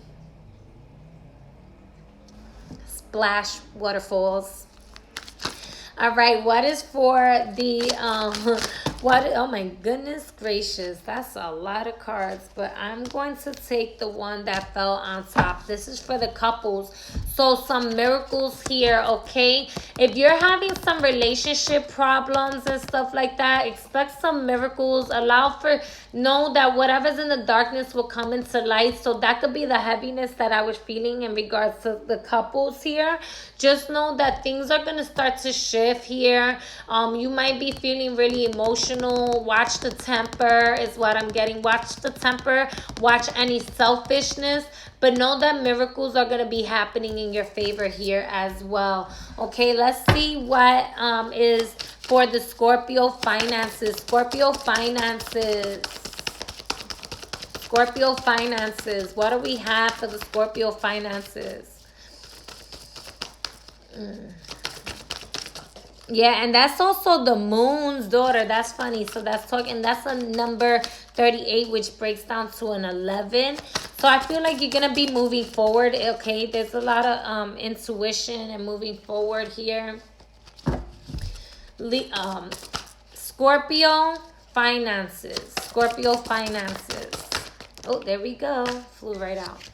Splash waterfalls. All right, what is for the oh my goodness gracious, that's a lot of cards, but I'm going to take the one that fell on top. This is for the couples. So some miracles here, okay? If you're having some relationship problems and stuff like that, expect some miracles. Know that whatever's in the darkness will come into light. So that could be the heaviness that I was feeling in regards to the couples here. Just know that things are going to start to shift here. You might be feeling really emotional. Watch the temper is what I'm getting. Watch the temper. Watch any selfishness. But know that miracles are going to be happening in your favor here as well. Okay, let's see what is for the Scorpio finances. Scorpio finances. Scorpio finances. What do we have for the Scorpio finances? Yeah, and that's also the moon's daughter. That's funny. So that's a number 38, which breaks down to an 11. So I feel like you're going to be moving forward. Okay, there's a lot of intuition and moving forward here. Scorpio finances. Scorpio finances. Oh, there we go. Flew right out.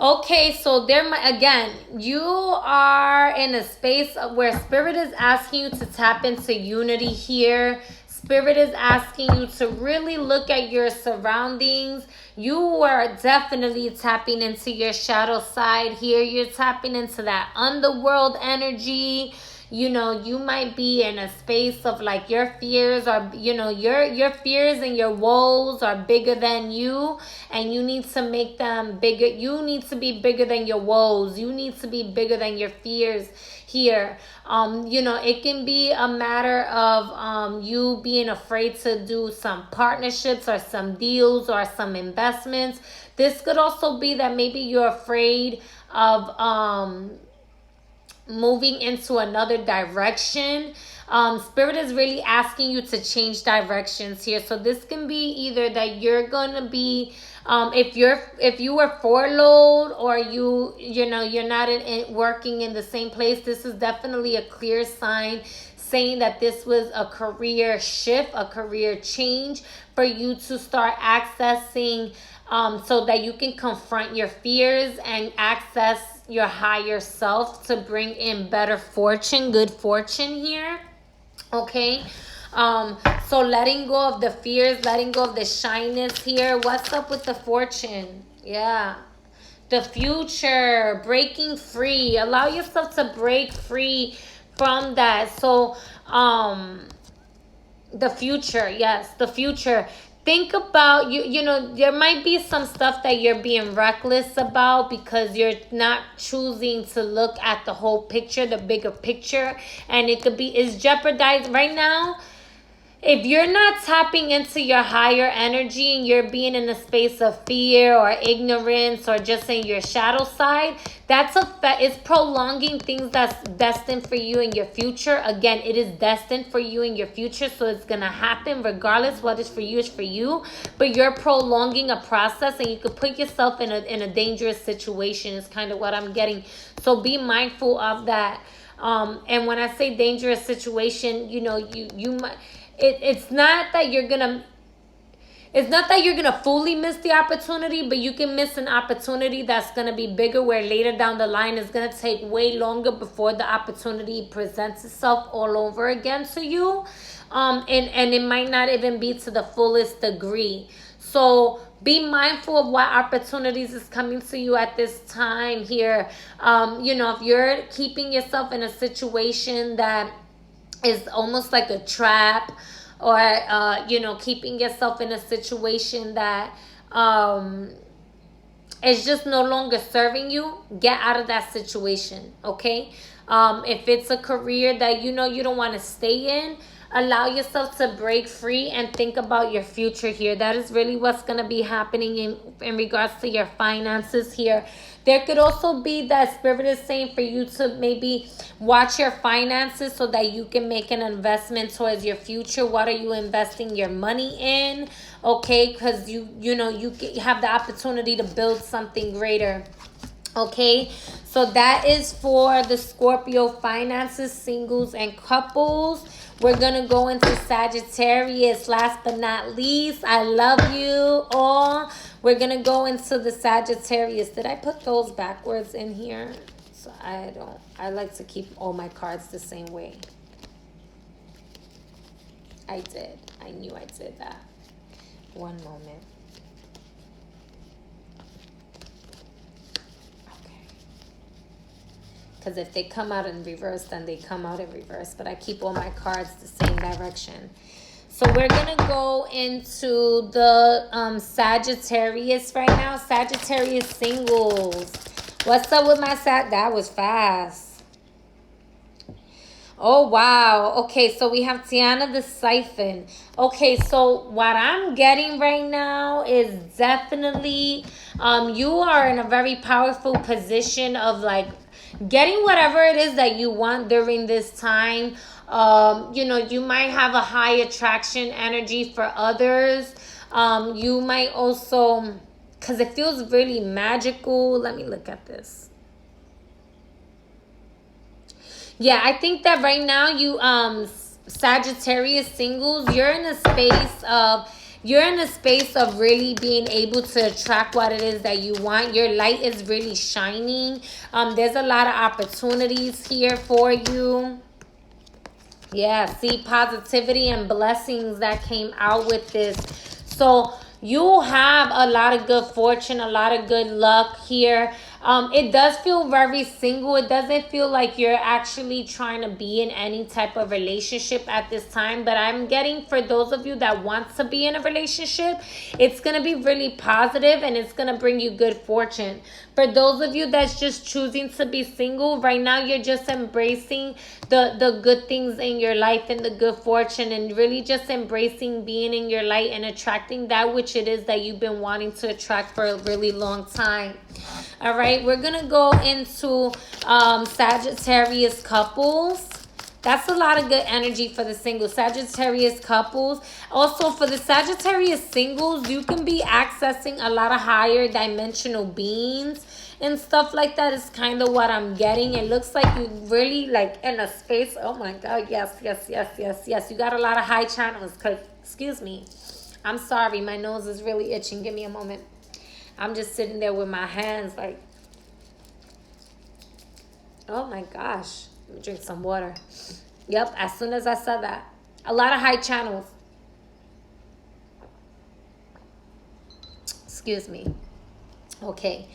Okay, so again, you are in a space where Spirit is asking you to tap into unity here. Spirit is asking you to really look at your surroundings. You are definitely tapping into your shadow side here. You're tapping into that underworld energy. You know, you might be in a space of like your fears are, you know, your fears and your woes are bigger than you, and you need to make them bigger. You need to be bigger than your woes. You need to be bigger than your fears here. You know, it can be a matter of you being afraid to do some partnerships or some deals or some investments. This could also be that maybe you're afraid of moving into another direction. Spirit is really asking you to change directions here. So this can be either that you're gonna be if you were furloughed, or you know you're not working in the same place. This is definitely a clear sign saying that this was a career shift, a career change for you to start accessing, so that you can confront your fears and access your higher self to bring in better fortune, good fortune here. Okay, so letting go of the fears, letting go of the shyness here. What's up with the fortune? Yeah, the future, breaking free. Allow yourself to break free from that. So The future, yes, the future. Think about you know, there might be some stuff that you're being reckless about because you're not choosing to look at the whole picture, the bigger picture, and it could be is jeopardized right now. If you're not tapping into your higher energy and you're being in a space of fear or ignorance or just in your shadow side, it's prolonging things that's destined for you in your future. Again, it is destined for you in your future, so it's gonna happen regardless. What is for you is for you, but you're prolonging a process and you could put yourself in a dangerous situation is kind of what I'm getting. So be mindful of that. And when I say dangerous situation, you know, you might, it's not that you're gonna, it's not that you're gonna fully miss the opportunity, but you can miss an opportunity that's gonna be bigger, where later down the line it's gonna take way longer before the opportunity presents itself all over again to you. And it might not even be to the fullest degree. So be mindful of what opportunities is coming to you at this time here. You know, if you're keeping yourself in a situation that is almost like a trap, or you know, keeping yourself in a situation that is just no longer serving you, get out of that situation. Okay. If it's a career that you know you don't want to stay in, allow yourself to break free and think about your future here. That is really what's going to be happening in regards to your finances here. There could also be that spirit is saying for you to maybe watch your finances so that you can make an investment towards your future. What are you investing your money in? Okay, because you know, you have the opportunity to build something greater. Okay, so that is for the Scorpio finances, singles, and couples. We're going to go into Sagittarius. Last but not least, I love you all. We're going to go into the Sagittarius. Did I put those backwards in here? So I like to keep all my cards the same way. I did. I knew I did that. One moment. Because if they come out in reverse, then they come out in reverse. But I keep all my cards the same direction. So we're going to go into the Sagittarius right now. Sagittarius singles. What's up with my That was fast. Oh, wow. Okay, so we have Tiana the Siphon. Okay, so what I'm getting right now is definitely you are in a very powerful position of like getting whatever it is that you want during this time. You know, you might have a high attraction energy for others. You might also, because it feels really magical. Let me look at this. Yeah, I think that right now you Sagittarius singles, you're in a space of really being able to attract what it is that you want. Your light is really shining. There's a lot of opportunities here for you. Yeah, see positivity and blessings that came out with this. So you have a lot of good fortune, a lot of good luck here. It does feel very single. It doesn't feel like you're actually trying to be in any type of relationship at this time. But I'm getting, for those of you that want to be in a relationship, it's going to be really positive and it's going to bring you good fortune. For those of you that's just choosing to be single, right now you're just embracing the good things in your life and the good fortune, and really just embracing being in your light and attracting that which it is that you've been wanting to attract for a really long time. All right, we're going to go into Sagittarius couples. That's a lot of good energy for the single Sagittarius couples. Also, for the Sagittarius singles, you can be accessing a lot of higher dimensional beings and stuff like that is kind of what I'm getting. It looks like you really like in a space. Oh my God, yes. You got a lot of high channels. Excuse me. I'm sorry, my nose is really itching. Give me a moment. I'm just sitting there with my hands like, oh my gosh. Let me drink some water. Yep, as soon as I said that. A lot of high channels. Excuse me. Okay.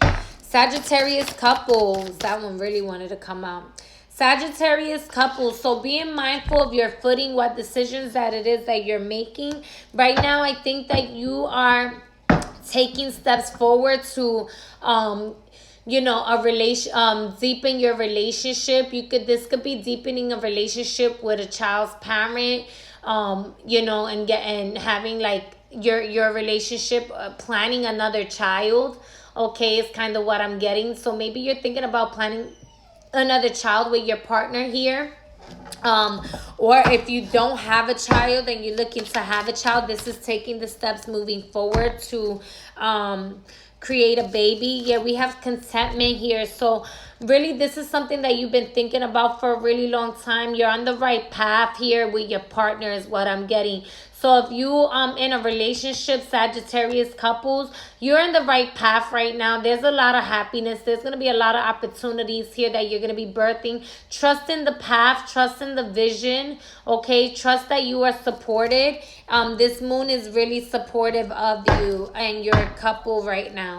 Sagittarius couples. That one really wanted to come out. Sagittarius couples, so being mindful of your footing, what decisions that it is that you're making. Right now, I think that you are taking steps forward to a relation deepen your relationship. This could be deepening a relationship with a child's parent, and having like your relationship, planning another child. Okay, is kind of what I'm getting. So maybe you're thinking about planning another child with your partner here. Or if you don't have a child and you're looking to have a child, this is taking the steps moving forward to create a baby. Yeah, we have contentment here. So really, this is something that you've been thinking about for a really long time. You're on the right path here with your partner is what I'm getting. So if you in a relationship, Sagittarius couples, you're in the right path right now. There's a lot of happiness. There's going to be a lot of opportunities here that you're going to be birthing. Trust in the path. Trust in the vision. Okay? Trust that you are supported. This moon is really supportive of you and your couple right now.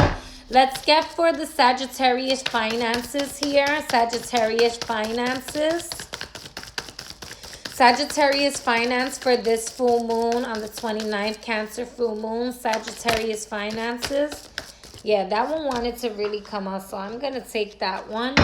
Let's get for the Sagittarius finances here. Sagittarius finances. Sagittarius finance for this full moon on the 29th, Cancer full moon. Sagittarius finances. Yeah, that one wanted to really come out, so I'm going to take that one.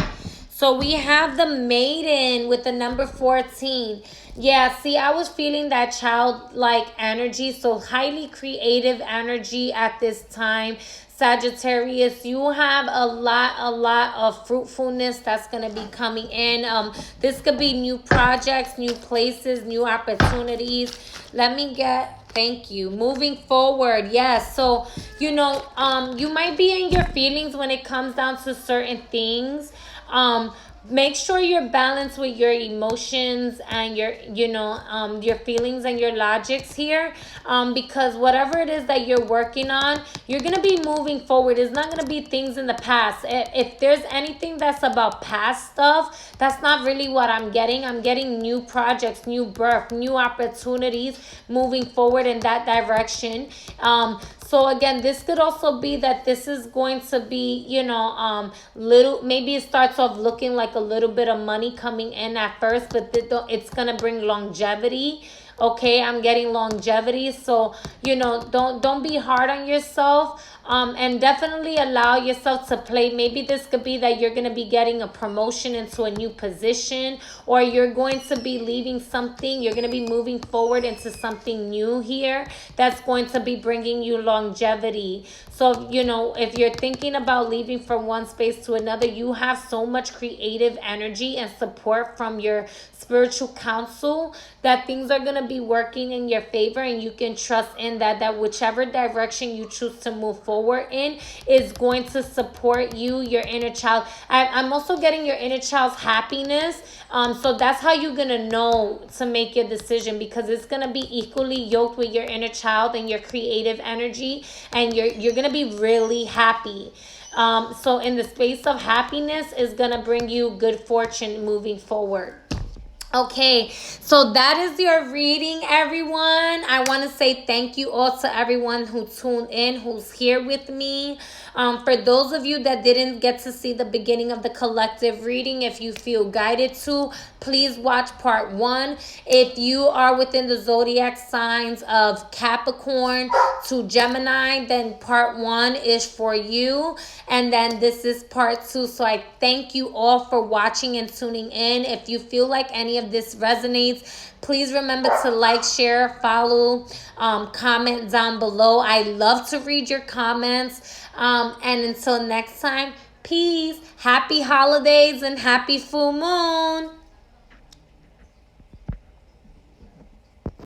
So we have the Maiden with the number 14. Yeah, see, I was feeling that childlike energy, so highly creative energy at this time. Sagittarius, you have a lot of fruitfulness that's going to be coming in. This could be new projects, new places, new opportunities. Thank you. Moving forward, yes. So, you might be in your feelings when it comes down to certain things. Make sure you're balanced with your emotions and your feelings and your logics here, because whatever it is that you're working on, you're going to be moving forward. It's not going to be things in the past. If there's anything that's about past stuff, that's not really what I'm getting. I'm getting new projects, new birth, new opportunities moving forward in that direction. So again, this could also be that this is going to be, maybe it starts off looking like a little bit of money coming in at first, but it's going to bring longevity. Okay, I'm getting longevity. So, don't be hard on yourself. And definitely allow yourself to play. Maybe this could be that you're going to be getting a promotion into a new position, or you're going to be leaving something. You're going to be moving forward into something new here that's going to be bringing you longevity. So, if you're thinking about leaving from one space to another, you have so much creative energy and support from your spiritual counsel that things are going to be working in your favor, and you can trust in that whichever direction you choose to move forward in is going to support you, your inner child. I'm also getting your inner child's happiness. So that's how you're going to know to make your decision, because it's going to be equally yoked with your inner child and your creative energy, and you're going to be really happy. So in the space of happiness is going to bring you good fortune moving forward. Okay, so that is your reading, everyone. I want to say thank you all to everyone who tuned in, who's here with me. For those of you that didn't get to see the beginning of the collective reading, if you feel guided to, please watch part 1. If you are within the zodiac signs of Capricorn to Gemini, then part 1 is for you. And then this is part 2. So I thank you all for watching and tuning in. If you feel like any of this resonates, please remember to like, share, follow, comment down below. I love to read your comments. And until next time, peace, happy holidays, and happy full moon.